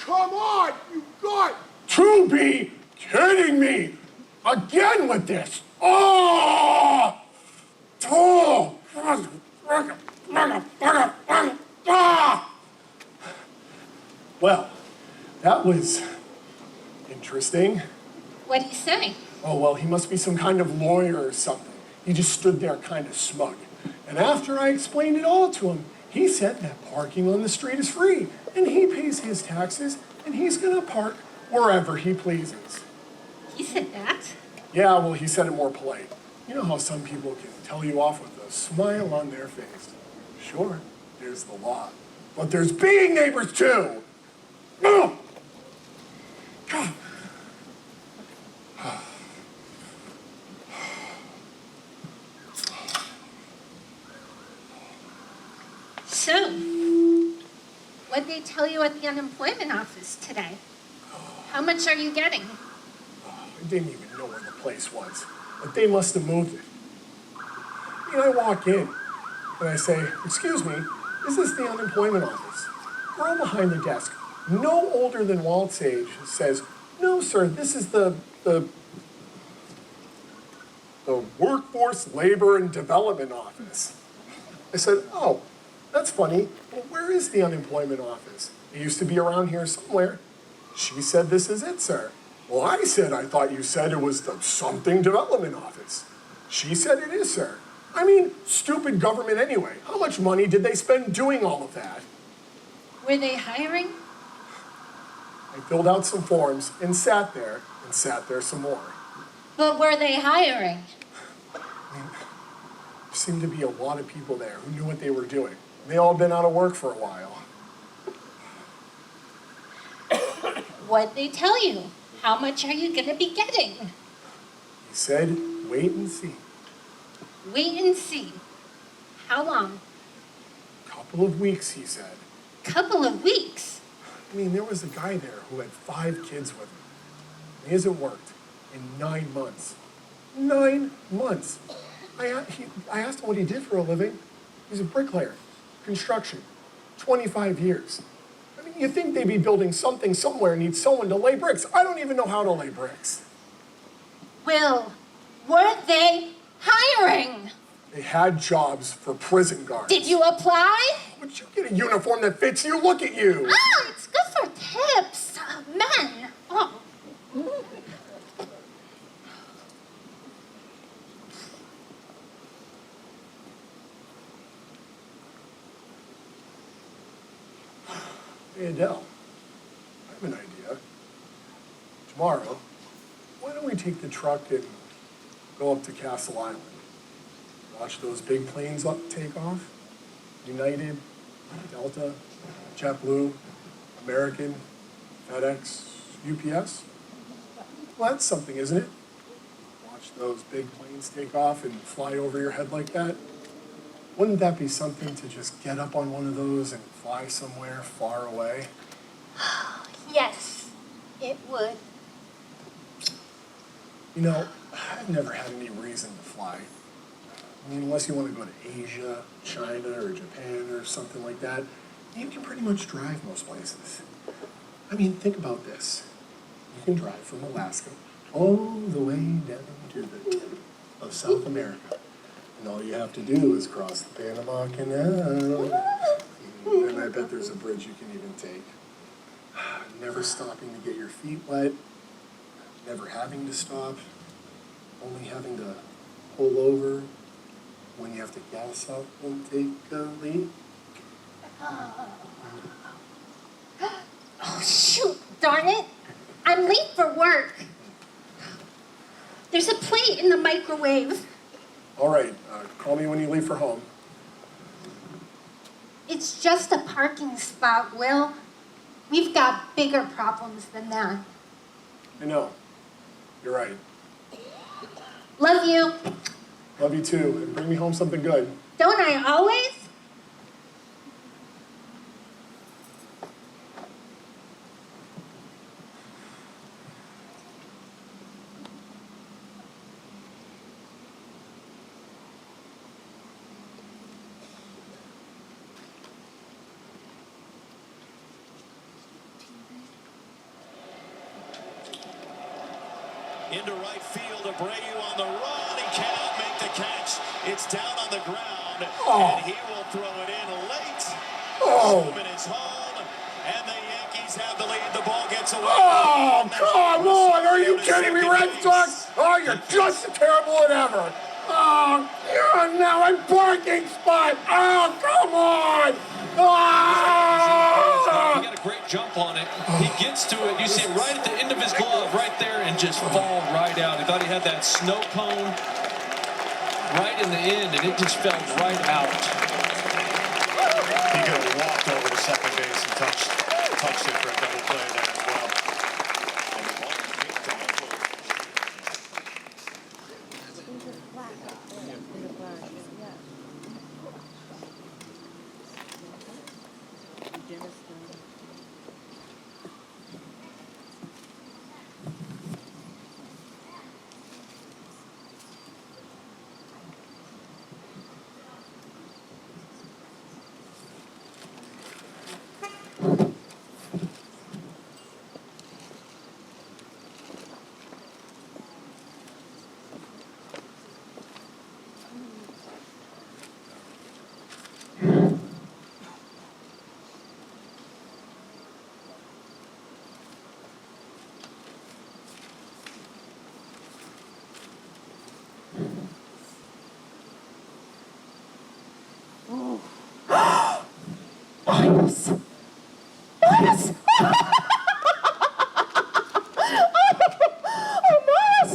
come on! You got to be kidding me! Again with this! Oh! Oh! Ah! Well, that was interesting. What'd he say? Oh, well, he must be some kind of lawyer or something. He just stood there kind of smug. And after I explained it all to him, he said that parking on the street is free, and he pays his taxes, and he's gonna park wherever he pleases. He said that? Yeah, well, he said it more polite. You know how some people can tell you off with a smile on their face. Sure, there's the law, but there's being neighbors too. Ugh. God. So, what'd they tell you at the unemployment office today? How much are you getting? I didn't even know where the place was, but they must have moved it. And I walk in, and I say, "Excuse me, is this the unemployment office?" Girl behind the desk, no older than Walt's age, says, "No, sir, this is the Workforce Labor and Development Office." I said, "Oh, that's funny. Well, where is the unemployment office? It used to be around here somewhere." She said, "This is it, sir." Well, I said, "I thought you said it was the something development office." She said, "It is, sir." I mean, stupid government anyway. How much money did they spend doing all of that? Were they hiring? I filled out some forms and sat there some more. But were they hiring? There seemed to be a lot of people there who knew what they were doing. They all been out of work for a while. What'd they tell you? How much are you gonna be getting? He said, "Wait and see." Wait and see. How long? Couple of weeks, he said. Couple of weeks. I mean, there was a guy there who had 5 kids with him. He hasn't worked in 9 months. 9 months. I asked him what he did for a living. He's a bricklayer, construction, 25 years. I mean, you think they'd be building something somewhere and need someone to lay bricks. I don't even know how to lay bricks. Will, were they hiring? They had jobs for prison guards. Did you apply? Would you get a uniform that fits you? Look at you. Oh, it's good for tips. Men. Oh. Hey, Adele, I have an idea. Tomorrow, why don't we take the truck and go up to Castle Island? Watch those big planes take off? United, Delta, JetBlue, American, FedEx, UPS? Well, that's something, isn't it? Watch those big planes take off and fly over your head like that? Wouldn't that be something to just get up on one of those and fly somewhere far away? Yes, it would. You know, I've never had any reason to fly. I mean, unless you want to go to Asia, China, or Japan, or something like that, you can pretty much drive most places. I mean, think about this. You can drive from Alaska all the way down to the tip of South America. And all you have to do is cross the Panama Canal. And I bet there's a bridge you can even take. Never stopping to get your feet wet. Never having to stop. Only having to pull over when you have to gas up and take a leak. Oh, shoot, darn it. I'm late for work. There's a plate in the microwave. All right, call me when you leave for home. It's just a parking spot, Will. We've got bigger problems than that. I know. You're right. Love you. Love you too. And bring me home something good. Don't I always? into right field. Abreu on the run. He cannot make the catch. It's down on the ground, and he will throw it in late. Coleman is home, and the Yankees have the lead. The ball gets away. Oh, come on. Are you kidding me, Red Sox? Oh, you're just as terrible as ever. Oh, yeah, now I'm parking spot. Oh, come on. Oh! He got a great jump on it. He gets to it. You see it right at the end of his glove, right there, and just fall right out. He thought he had that snow cone right in the end, and it just fell right out. He could have walked over to second base and touched it for a double play there as well. And the ball came to no play. Miles! Miles! Oh, Miles!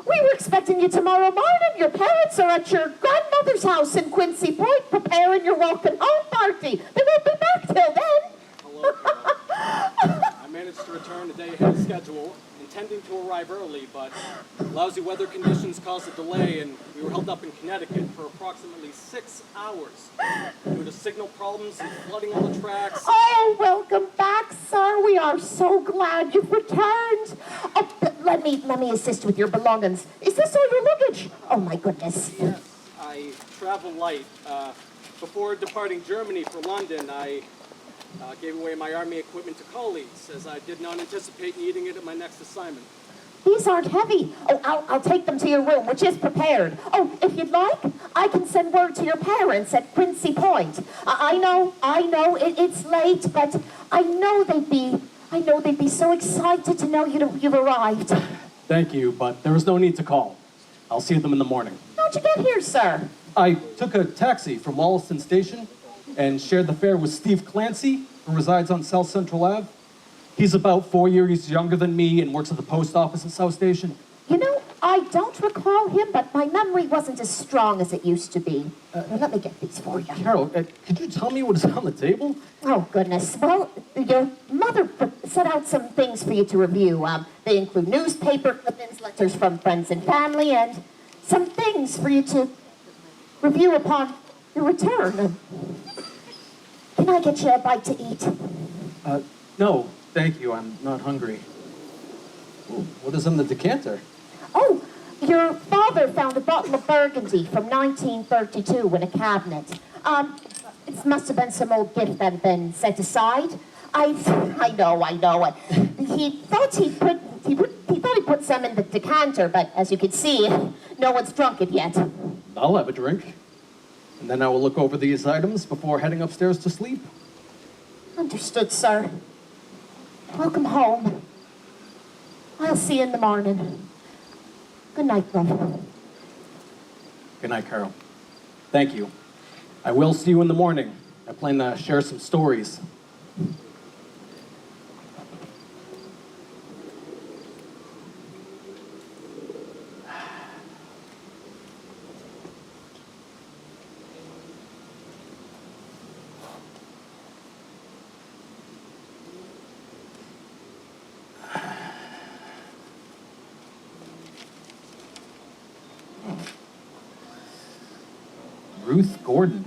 We were expecting you tomorrow morning. Your parents are at your grandmother's house in Quincy Point preparing your welcome home party. They won't be back till then. Hello, Carol. I managed to return a day ahead of schedule, intending to arrive early, but lousy weather conditions caused a delay, and we were held up in Connecticut for approximately 6 hours due to signal problems and flooding on the tracks. Oh, welcome back, sir. We are so glad you've returned. Oh, let me assist with your belongings. Is this all your luggage? Oh, my goodness. Yes, I travel light. Before departing Germany for London, I gave away my Army equipment to colleagues, as I did not anticipate needing it at my next assignment. These aren't heavy. Oh, I'll take them to your room, which is prepared. Oh, if you'd like, I can send word to your parents at Quincy Point. I know, it's late, but I know they'd be so excited to know you've arrived. Thank you, but there was no need to call. I'll see them in the morning. How'd you get here, sir? I took a taxi from Wollaston Station and shared the fare with Steve Clancy, who resides on South Central Ave. He's about 4 years younger than me and works at the post office at South Station. You know, I don't recall him, but my memory wasn't as strong as it used to be. Let me get these for you. Carol, could you tell me what is on the table? Oh, goodness. Well, your mother set out some things for you to review. They include newspaper clippings, letters from friends and family, and some things for you to review upon your return. Can I get you a bite to eat? No, thank you. I'm not hungry. Ooh, what is in the decanter? Oh, your father found a bottle of Burgundy from 1932 in a cabinet. It must have been some old gift that had been set aside. I know. He thought he put some in the decanter, but as you can see, no one's drunk it yet. I'll have a drink. And then I will look over these items before heading upstairs to sleep. Understood, sir. Welcome home. I'll see you in the morning. Good night, brother. Good night, Carol. Thank you. I will see you in the morning. I plan to share some stories. Ruth Gordon.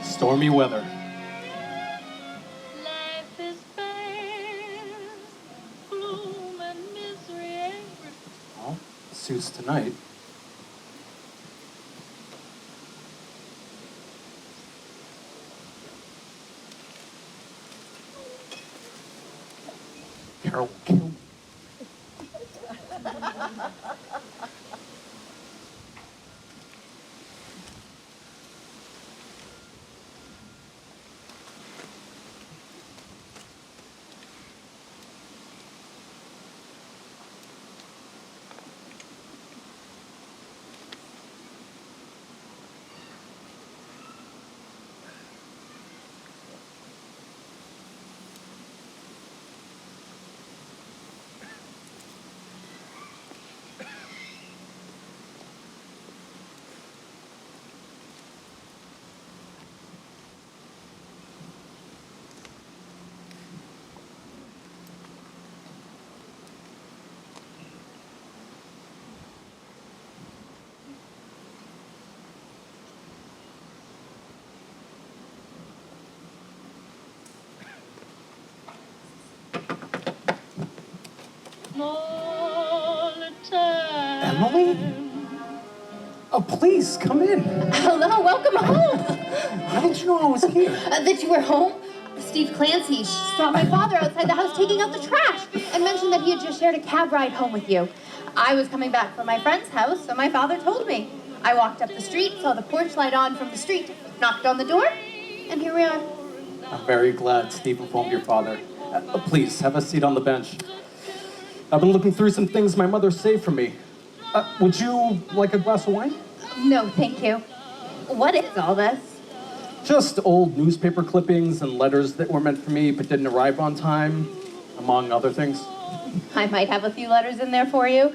Stormy weather. Life is fair, gloom and misery. Well, suits tonight. Carol will kill me. Emily? Oh, please, come in. Hello, welcome home. How did you know I was here? That you were home? Steve Clancy saw my father outside the house taking out the trash and mentioned that he had just shared a cab ride home with you. I was coming back from my friend's house, so my father told me. I walked up the street, saw the porch light on from the street, knocked on the door, and here we are. I'm very glad Steve informed your father. Please, have a seat on the bench. I've been looking through some things my mother saved for me. Would you like a glass of wine? No, thank you. What is all this? Just old newspaper clippings and letters that were meant for me but didn't arrive on time, among other things. I might have a few letters in there for you.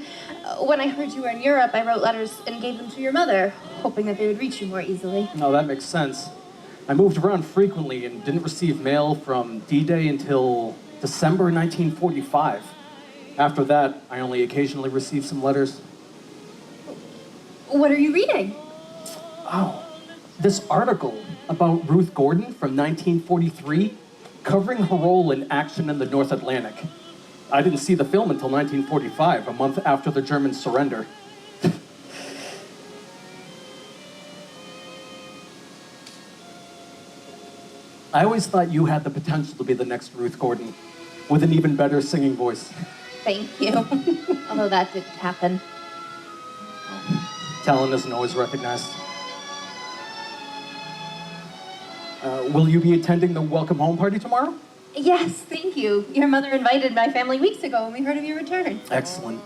When I heard you were in Europe, I wrote letters and gave them to your mother, hoping that they would reach you more easily. No, that makes sense. I moved around frequently and didn't receive mail from D-Day until December 1945. After that, I only occasionally received some letters. What are you reading? Oh, this article about Ruth Gordon from 1943, covering her role in action in the North Atlantic. I didn't see the film until 1945, a month after the German surrender. I always thought you had the potential to be the next Ruth Gordon, with an even better singing voice. Thank you. Although that didn't happen. Talent isn't always recognized. Will you be attending the welcome home party tomorrow? Yes, thank you. Your mother invited my family weeks ago when we heard of your return. Excellent.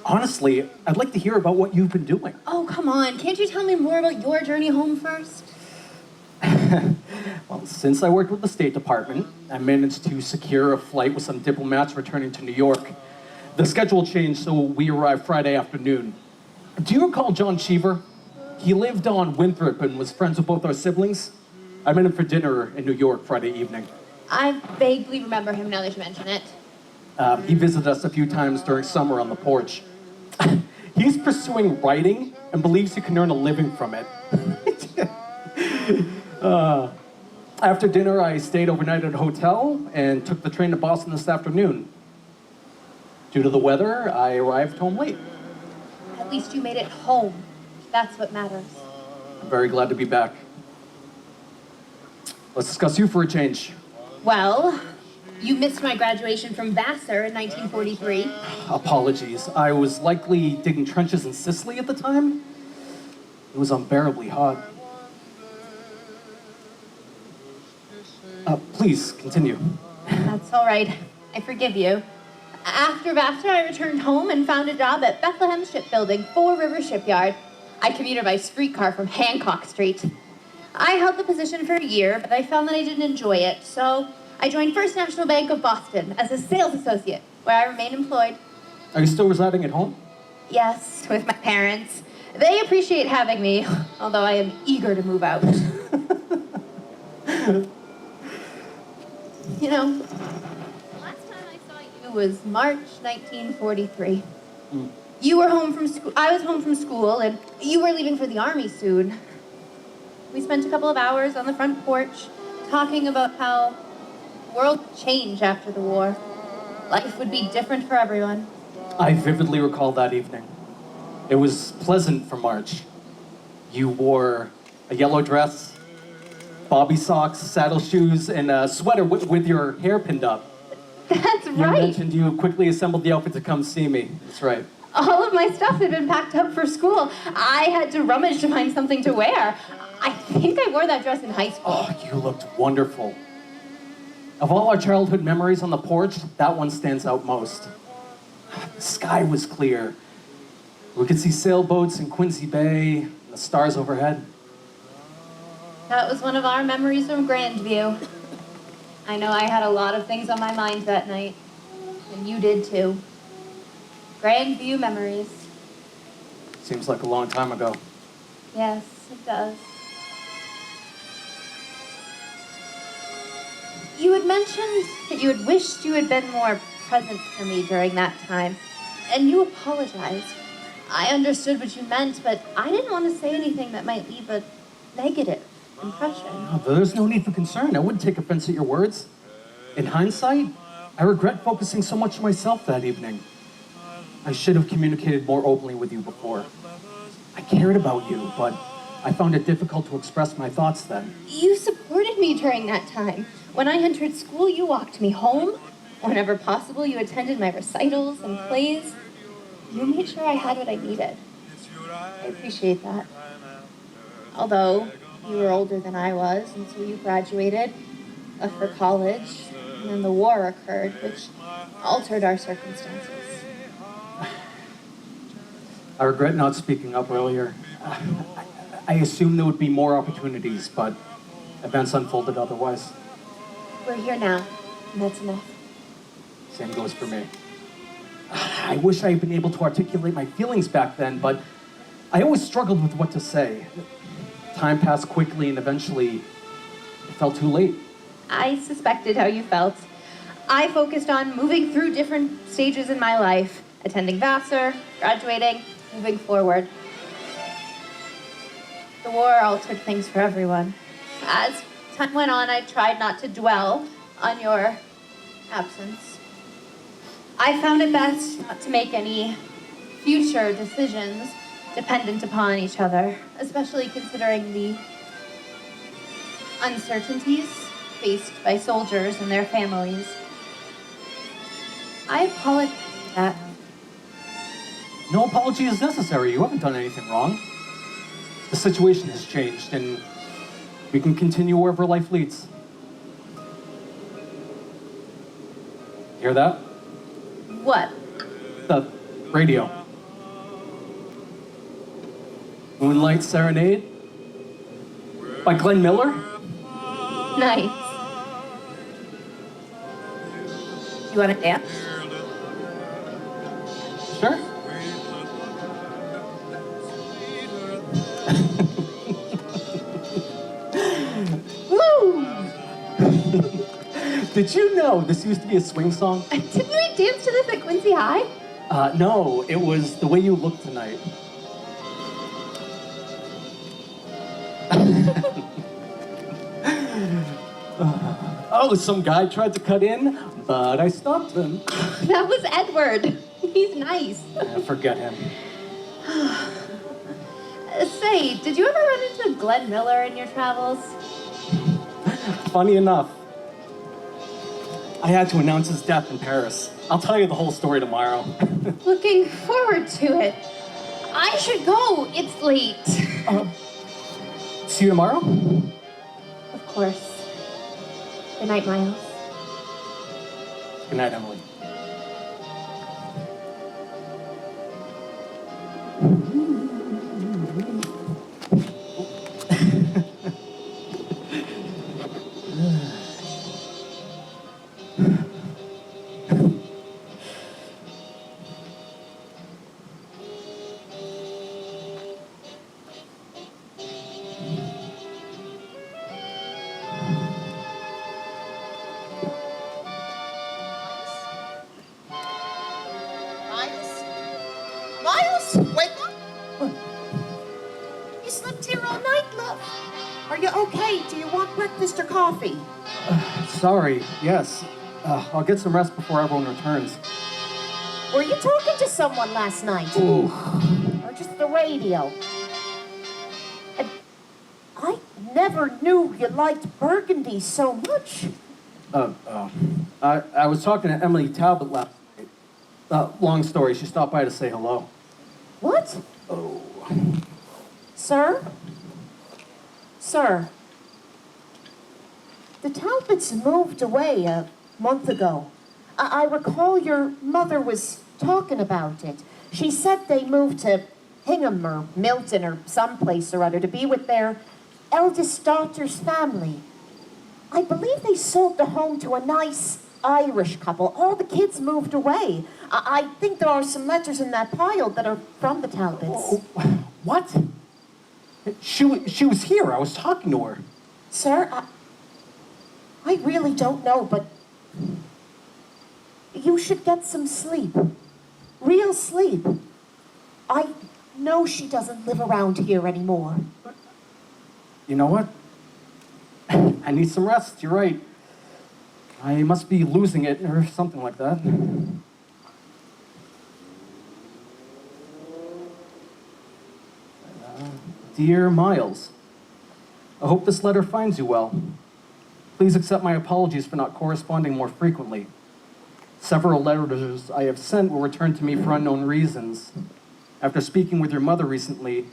Honestly, I'd like to hear about what you've been doing. Oh, come on. Can't you tell me more about your journey home first? Well, since I worked with the State Department, I managed to secure a flight with some diplomats returning to New York. The schedule changed, so we arrived Friday afternoon. Do you recall John Cheever? He lived on Winthrop and was friends with both our siblings. I met him for dinner in New York Friday evening. I vaguely remember him now that you mention it. He visited us a few times during summer on the porch. He's pursuing writing and believes he can earn a living from it. After dinner, I stayed overnight at a hotel and took the train to Boston this afternoon. Due to the weather, I arrived home late. At least you made it home. That's what matters. I'm very glad to be back. Let's discuss you for a change. Well, you missed my graduation from Vassar in 1943. Apologies. I was likely digging trenches in Sicily at the time. It was unbearably hot. Please, continue. That's all right. I forgive you. After Vassar, I returned home and found a job at Bethlehem Shipbuilding, 4 River Shipyard. I commuted by streetcar from Hancock Street. I held the position for a year, but I found that I didn't enjoy it, so I joined First National Bank of Boston as a sales associate, where I remain employed. Are you still residing at home? Yes, with my parents. They appreciate having me, although I am eager to move out. You know, last time I saw you was March 1943. You were home from school, I was home from school, and you were leaving for the army soon. We spent a couple of hours on the front porch talking about how the world would change after the war. Life would be different for everyone. I vividly recall that evening. It was pleasant for March. You wore a yellow dress, bobby socks, saddle shoes, and a sweater with your hair pinned up. That's You right. mentioned you quickly assembled the outfit to come see me. That's right. All of my stuff had been packed up for school. I had to rummage to find something to wear. I think I wore that dress in high school. Oh, you looked wonderful. Of all our childhood memories on the porch, that one stands out most. The sky was clear. We could see sailboats in Quincy Bay, and the stars overhead. That was one of our memories from Grandview. I know I had a lot of things on my mind that night, and you did too. Grandview memories. Seems like a long time ago. Yes, it does. You had mentioned that you had wished you had been more present for me during that time, and you apologized. I understood what you meant, but I didn't want to say anything that might leave a negative impression. No, there's no need for concern. I wouldn't take offense at your words. In hindsight, I regret focusing so much on myself that evening. I should have communicated more openly with you before. I cared about you, but I found it difficult to express my thoughts then. You supported me during that time. When I entered school, you walked me home. Whenever possible, you attended my recitals and plays. You made sure I had what I needed. I appreciate that. Although you were older than I was, and so you graduated, left for college, and then the war occurred, which altered our circumstances. I regret not speaking up earlier. I assumed there would be more opportunities, but events unfolded otherwise. We're here now, and that's enough. Same goes for me. I wish I had been able to articulate my feelings back then, but I always struggled with what to say. Time passed quickly, and eventually it felt too late. I suspected how you felt. I focused on moving through different stages in my life, attending Vassar, graduating, moving forward. The war altered things for everyone. As time went on, I tried not to dwell on your absence. I found it best not to make any future decisions dependent upon each other, especially considering the uncertainties faced by soldiers and their families. I apologize for that. No apology is necessary. You haven't done anything wrong. The situation has changed, and we can continue wherever life leads. Hear that? What? The radio. Moonlight Serenade by Glenn Miller. Nice. You want to dance? Sure. Woo! Did you know this used to be a swing song? Didn't we dance to this at Quincy High? No, it was The Way You Look Tonight. Oh, some guy tried to cut in, but I stopped him. That was Edward. He's nice. Forget him. Say, did you ever run into Glenn Miller in your travels? Funny enough, I had to announce his death in Paris. I'll tell you the whole story tomorrow. Looking forward to it. I should go. It's late. See you tomorrow? Of course. Good night, Miles. Good night, Emily. Miles, wake up! You slept here all night, love. Are you okay? Do you want breakfast or coffee? Sorry, yes. I'll get some rest before everyone returns. Were you talking to someone last night? Ooh. Or just the radio? I never knew you liked burgundy so much. I was talking to Emily Talbot last night. Long story, she stopped by to say hello. What? Oh. Sir? Sir? The Talbots moved away a month ago. I recall your mother was talking about it. She said they moved to Hingham or Milton or someplace or other to be with their eldest daughter's family. I believe they sold the home to a nice Irish couple. All the kids moved away. I think there are some letters in that pile that are from the Talbots. What? She was here. I was talking to her. Sir, I really don't know, but you should get some sleep. Real sleep. I know she doesn't live around here anymore. You know what? I need some rest. You're right. I must be losing it or something like that. Dear Miles, I hope this letter finds you well. Please accept my apologies for not corresponding more frequently. Several letters I have sent were returned to me for unknown reasons. After speaking with your mother recently,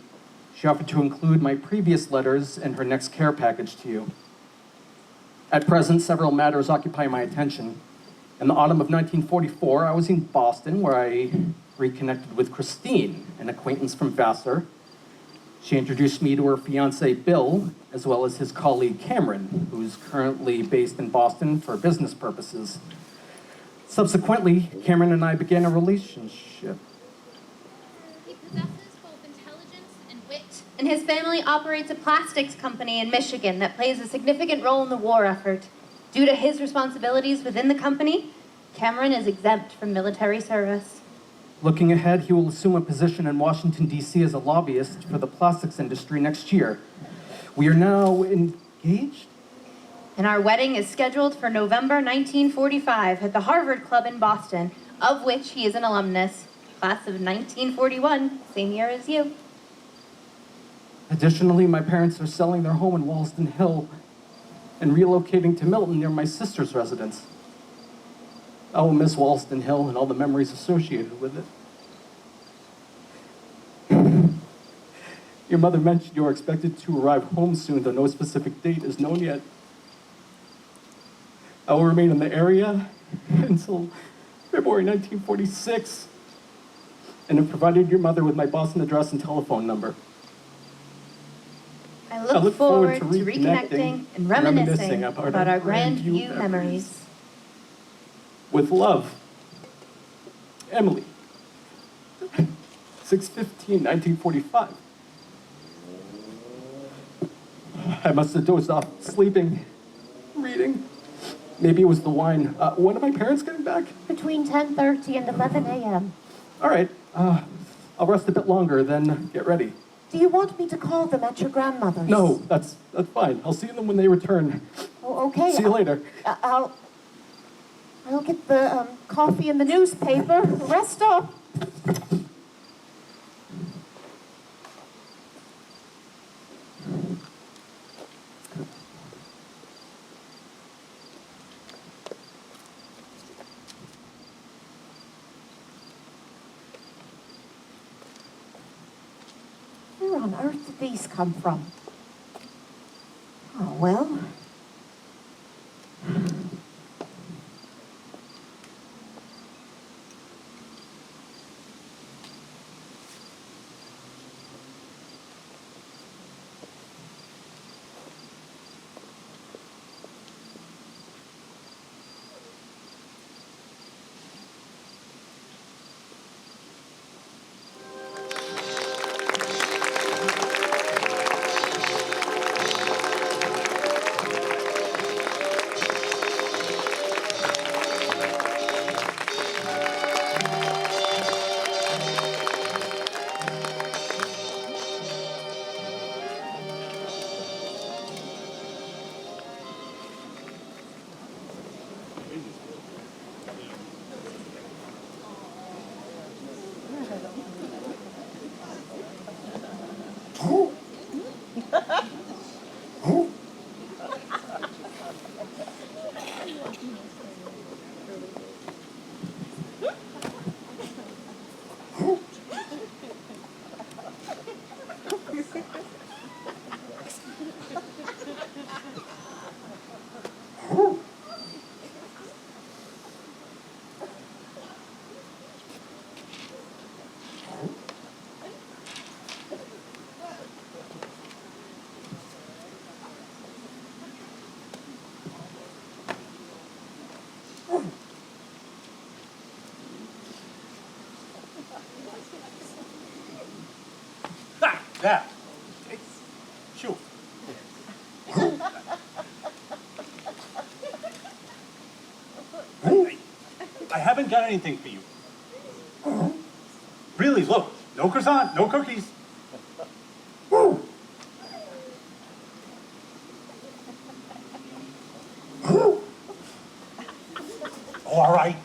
she offered to include my previous letters in her next care package to you. At present, several matters occupy my attention. In the autumn of 1944, I was in Boston where I reconnected with Christine, an acquaintance from Vassar. She introduced me to her fiance, Bill, as well as his colleague, Cameron, who's currently based in Boston for business purposes. Subsequently, Cameron and I began a relationship. He possesses both intelligence and wit, and his family operates a plastics company in Michigan that plays a significant role in the war effort. Due to his responsibilities within the company, Cameron is exempt from military service. Looking ahead, he will assume a position in Washington, D.C. as a lobbyist for the plastics industry next year. We are now engaged? And our wedding is scheduled for November 1945 at the Harvard Club in Boston, of which he is an alumnus, class of 1941, same year as you. Additionally, my parents are selling their home in Walston Hill and relocating to Milton near my sister's residence. I will miss Walston Hill and all the memories associated with it. Your mother mentioned you are expected to arrive home soon, though no specific date is known yet. I will remain in the area until February 1946 and have provided your mother with my Boston address and telephone number. I look forward to reconnecting and reminiscing about our Grandview memories. With love, Emily. 6/15/1945. I must have dozed off sleeping, reading. Maybe it was the wine. When are my parents getting back? Between 10:30 and 11 a.m. All right. I'll rest a bit longer, then get ready. Do you want me to call them at your grandmother's? No, that's fine. I'll see them when they return. Oh, okay. See you later. I'll get the coffee and the newspaper. Rest up. Where on earth did these come from? Oh, well. that. Sure. I haven't got anything for you. Really, look, no croissant, no cookies. All right.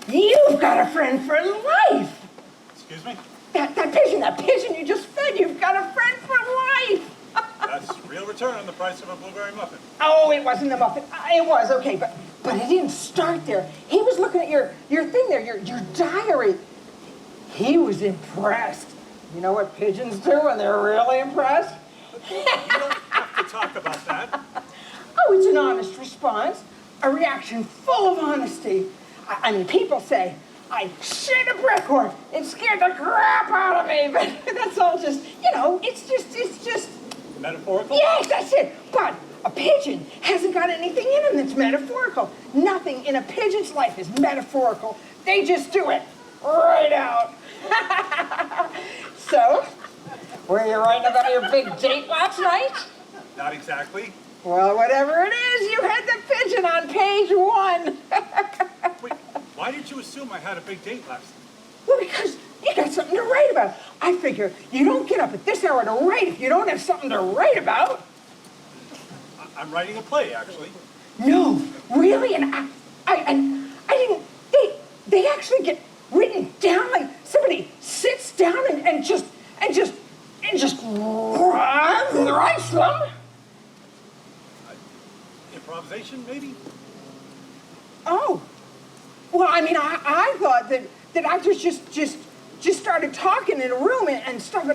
You've got a friend for life. Excuse me? That pigeon you just fed, you've got a friend for life. That's real return on the price of a blueberry muffin. Oh, it wasn't a muffin. It was, okay, but it didn't start there. He was looking at your thing there, your diary. He was impressed. You know what pigeons do when they're really impressed? You don't have to talk about that. Oh, it's an honest response. A reaction full of honesty. I mean, people say, I shit a brick or it scared the crap out of me, but that's all just, it's just... Metaphorical? Yes, that's it. But a pigeon hasn't got anything in him that's metaphorical. Nothing in a pigeon's life is metaphorical. They just do it right out. So, were you writing about your big date last night? Not exactly. Well, whatever it is, you had the pigeon on page 1. Wait, why did you assume I had a big date last night? Well, because you got something to write about. I figure you don't get up at this hour to write if you don't have something to write about. I'm writing a play, actually. No, really? And I didn't, they actually get written down, like somebody sits down and just writes them. Improvisation, maybe? Oh. Well, I mean, I thought that actors just started talking in a room and stuff.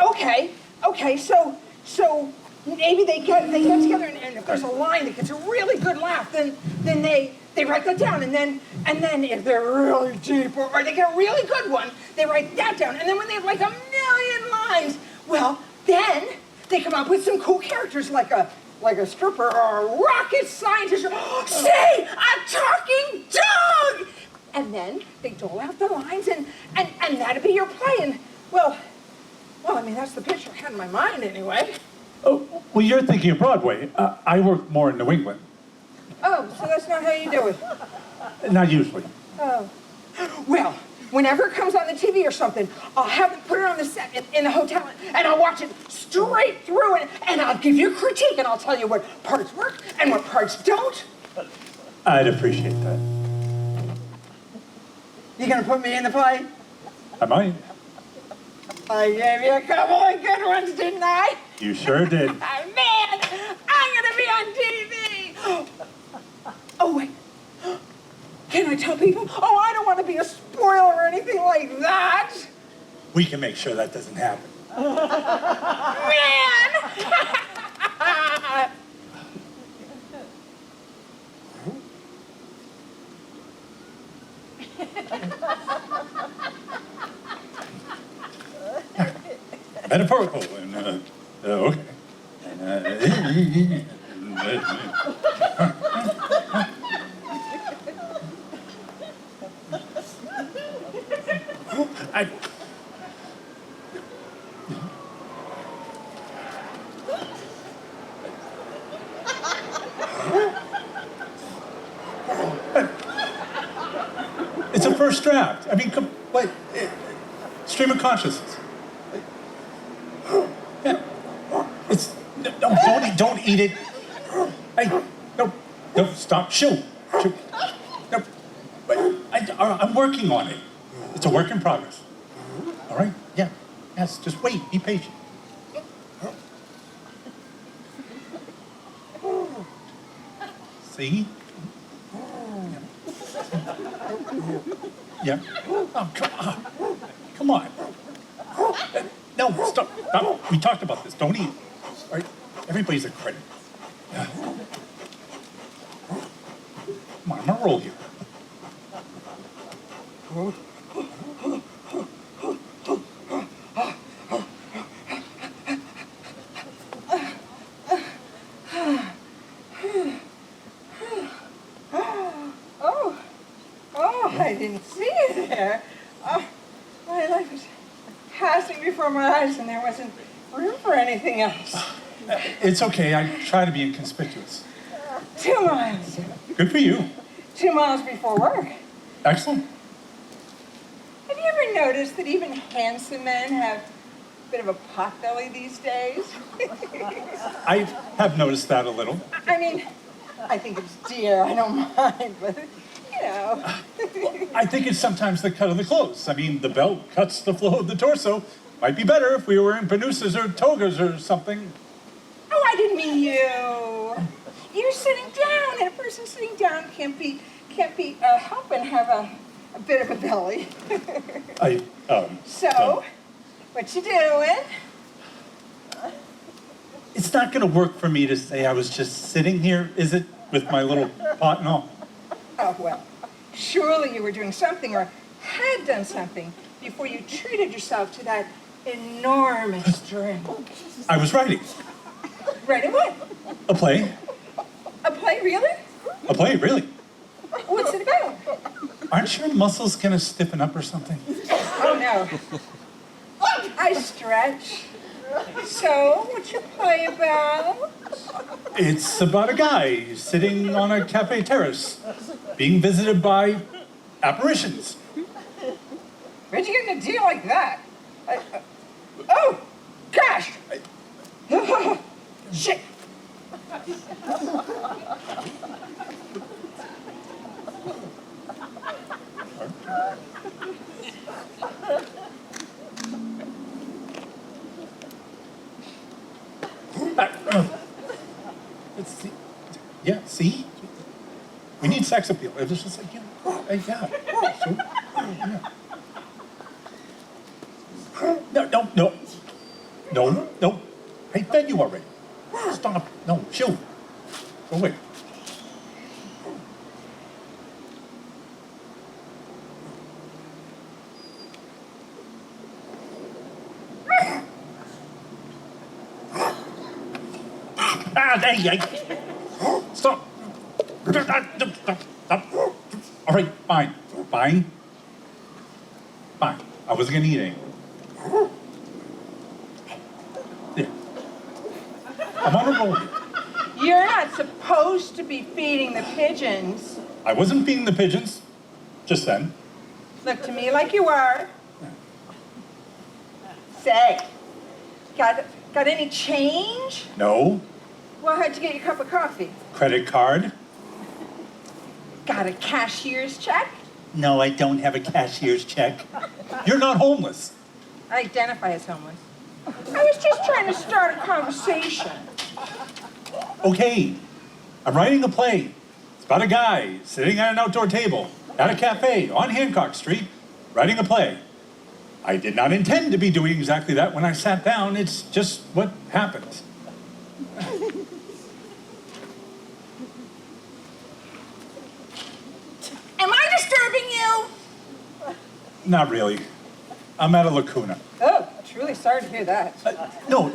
Okay, so maybe they get together and if there's a line that gets a really good laugh, then they write that down, and then if they're really deep or they get a really good one, they write that down, and then when they have like 1,000,000 lines, well, then they come up with some cool characters like a stripper or a rocket scientist, or, say, a talking dog! And then they dole out the lines, and that'd be your play. And, well, I mean, that's the picture I had in my mind, anyway. Oh, well, you're thinking of Broadway. I work more in New England. Oh, so that's not how you do it? Not usually. Oh. Well, whenever it comes on the TV or something, I'll have them put it on the set in the hotel, and I'll watch it straight through, and I'll give you a critique, and I'll tell you what parts work and what parts don't. I'd appreciate that. You gonna put me in the play? I might. I gave you a couple of good ones, didn't I? You sure did. Man, I'm gonna be on TV! Oh, wait. Can I tell people? Oh, I don't want to be a spoiler or anything like that. We can make sure that doesn't happen. Man! Metaphorical. And, okay. It's a first draft. I mean, wait, stream of consciousness. Yeah. It's no, don't eat it. Hey, no, stop. Shoo. No, I'm working on it. It's a work in progress. All right? Yeah. Yes. Just wait. Be patient. See? Yeah. Oh, come on. Come on. No, stop. We talked about this. Don't eat. All right? Everybody's a critic. Yeah. I'm gonna roll here. Oh, I didn't see you there. Oh, my life was passing before my eyes and there wasn't room for anything else. It's okay, I try to be inconspicuous. 2 miles. Good for you. 2 miles before work. Excellent. Have you ever noticed that even handsome men have a bit of a pot belly these days? I have noticed that a little. I mean, I think it's dear, I don't mind, but, you know. I think it's sometimes the cut of the clothes. I mean, the belt cuts the flow of the torso. Might be better if we were wearing panusas or togas or something. Oh, I didn't mean you. You're sitting down, and a person sitting down can't be helping have a bit of a belly. So, what you doing? It's not gonna work for me to say I was just sitting here, is it? With my little pot and all. Oh, well, surely you were doing something or had done something before you treated yourself to that enormous drink. I was writing. Writing what? A play. A play, really? A play, really. What's it about? Aren't your muscles gonna stiffen up or something? Oh, no. I stretch. So, what's your play about? It's about a guy sitting on a cafe terrace, being visited by apparitions. Where'd you get in a deal like that? Oh, gosh! Shit! Let's see. Yeah, see? We need sex appeal. It's just like, yeah. So, yeah. No. I fed you already. Stop. No, shoot. Go away. Hey. Stop. Stop. All right, fine. I wasn't gonna eat any. Yeah. I'm on a roll. You're not supposed to be feeding the pigeons. I wasn't feeding the pigeons. Just then. Look to me like you are. Say, got any change? No. Well, how'd you get your cup of coffee? Credit card? Got a cashier's check? No, I don't have a cashier's check. You're not homeless. I identify as homeless. I was just trying to start a conversation. Okay. I'm writing a play. It's about a guy sitting at an outdoor table at a cafe on Hancock Street, writing a play. I did not intend to be doing exactly that when I sat down. It's just what happens. Am I disturbing you? Not really. I'm at a lacuna. Oh, truly sorry to hear that. No,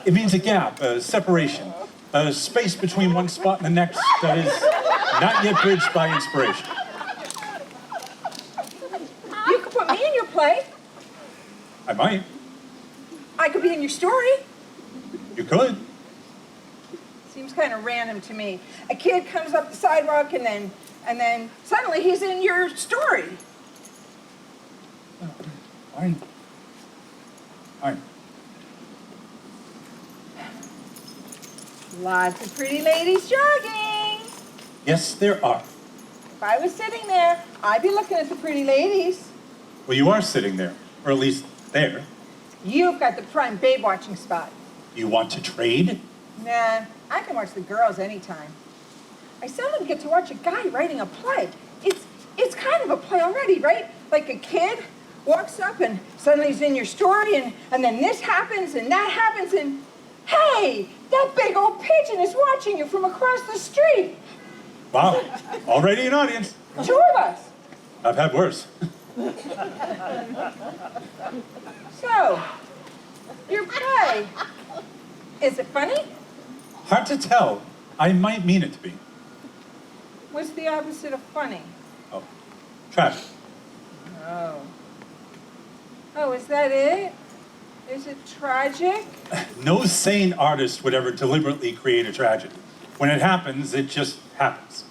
it means a gap, a separation, a space between one spot and the next that is not yet bridged by inspiration. You could put me in your play. I might. I could be in your story. You could. Seems kind of random to me. A kid comes up the sidewalk and then suddenly he's in your story. Fine. Lots of pretty ladies jogging. Yes, there are. If I was sitting there, I'd be looking at the pretty ladies. Well, you are sitting there, or at least there. You've got the prime babe watching spot. You want to trade? Nah, I can watch the girls anytime. I seldom get to watch a guy writing a play. It's kind of a play already, right? Like a kid walks up and suddenly he's in your story and then this happens and that happens and hey, that big old pigeon is watching you from across the street. Wow, already an audience. 2 of us. I've had worse. So, your play, is it funny? Hard to tell. I might mean it to be. What's the opposite of funny? Oh, tragic. Oh. Oh, is that it? Is it tragic? No sane artist would ever deliberately create a tragedy. When it happens, it just happens.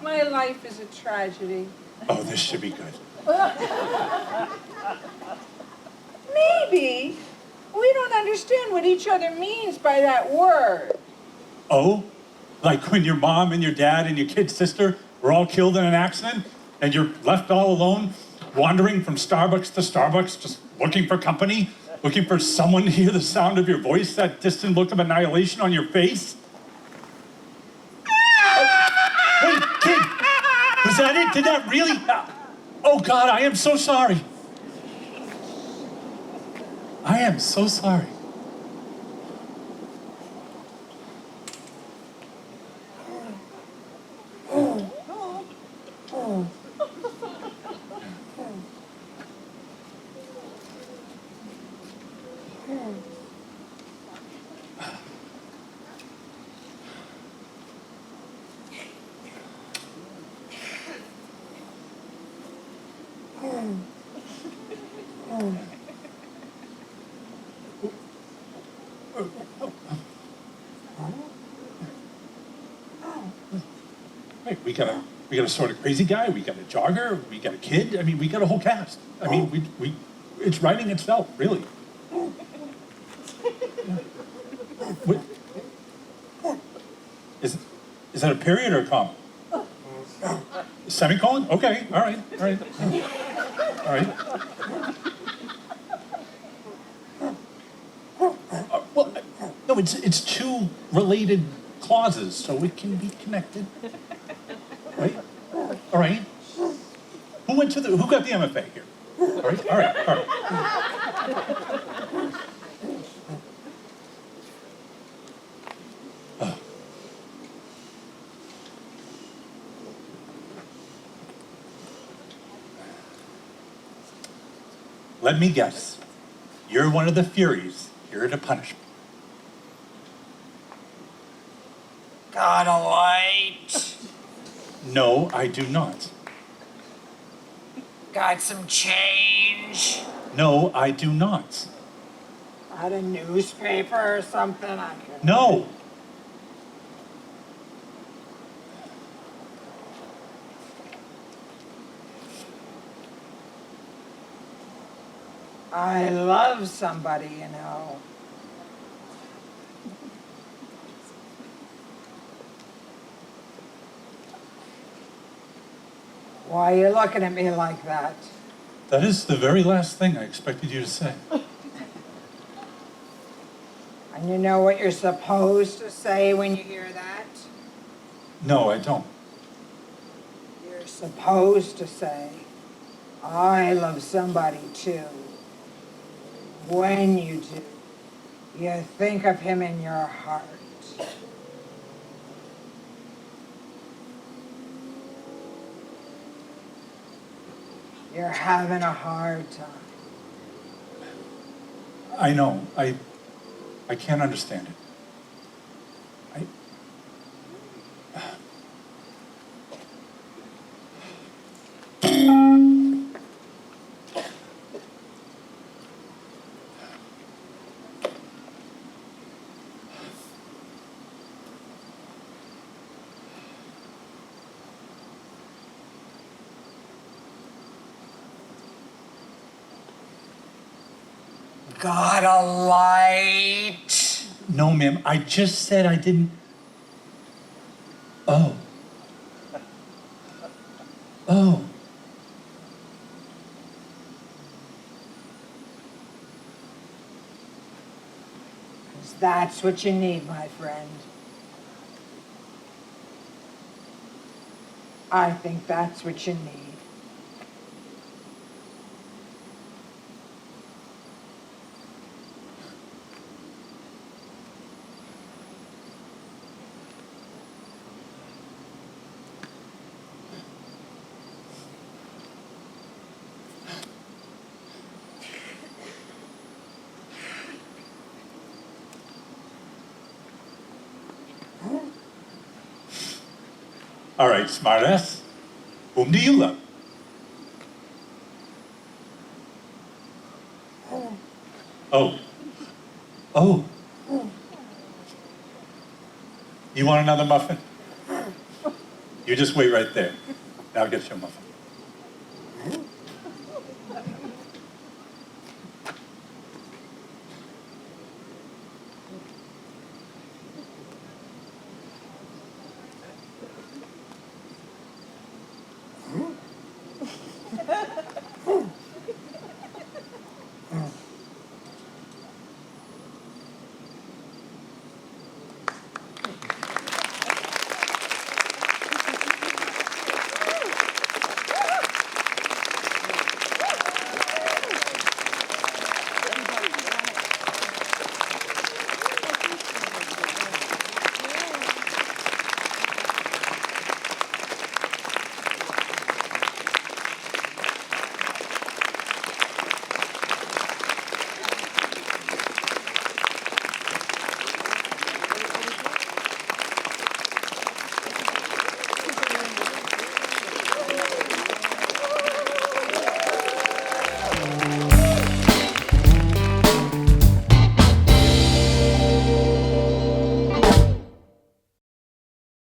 My life is a tragedy. Oh, this should be good. Maybe we don't understand what each other means by that word. Oh? Like when your mom and your dad and your kid's sister were all killed in an accident and you're left all alone, wandering from Starbucks to Starbucks, just looking for company, looking for someone to hear the sound of your voice, that distant look of annihilation on your face? Hey, kid, was that it? Did that really? Oh, God, I am so sorry. I am so sorry. Wait, we got a sort of crazy guy, we got a jogger, we got a kid. I mean, we got a whole cast. I mean, it's writing itself, really. What, is that a period or a comma? Semicolon? Okay, all right. Well, no, it's two related clauses, so it can be connected. Right? All right. Who got the MFA here? All right. Let me guess. You're one of the Furies here to punish me. Got a light? No, I do not. Got some change? No, I do not. Got a newspaper or something? No. I love somebody, you know. Why are you looking at me like that? That is the very last thing I expected you to say. And you know what you're supposed to say when you hear that? No, I don't. You're supposed to say, I love somebody too. When you do, you think of him in your heart. You're having a hard time. I know. I can't understand it. Got a light? No, ma'am. I just said I didn't. Oh. Oh. 'Cause that's what you need, my friend. I think that's what you need. All right, smartass. Whom do you love? Oh. Oh. You want another muffin? You just wait right there. I'll get you a muffin.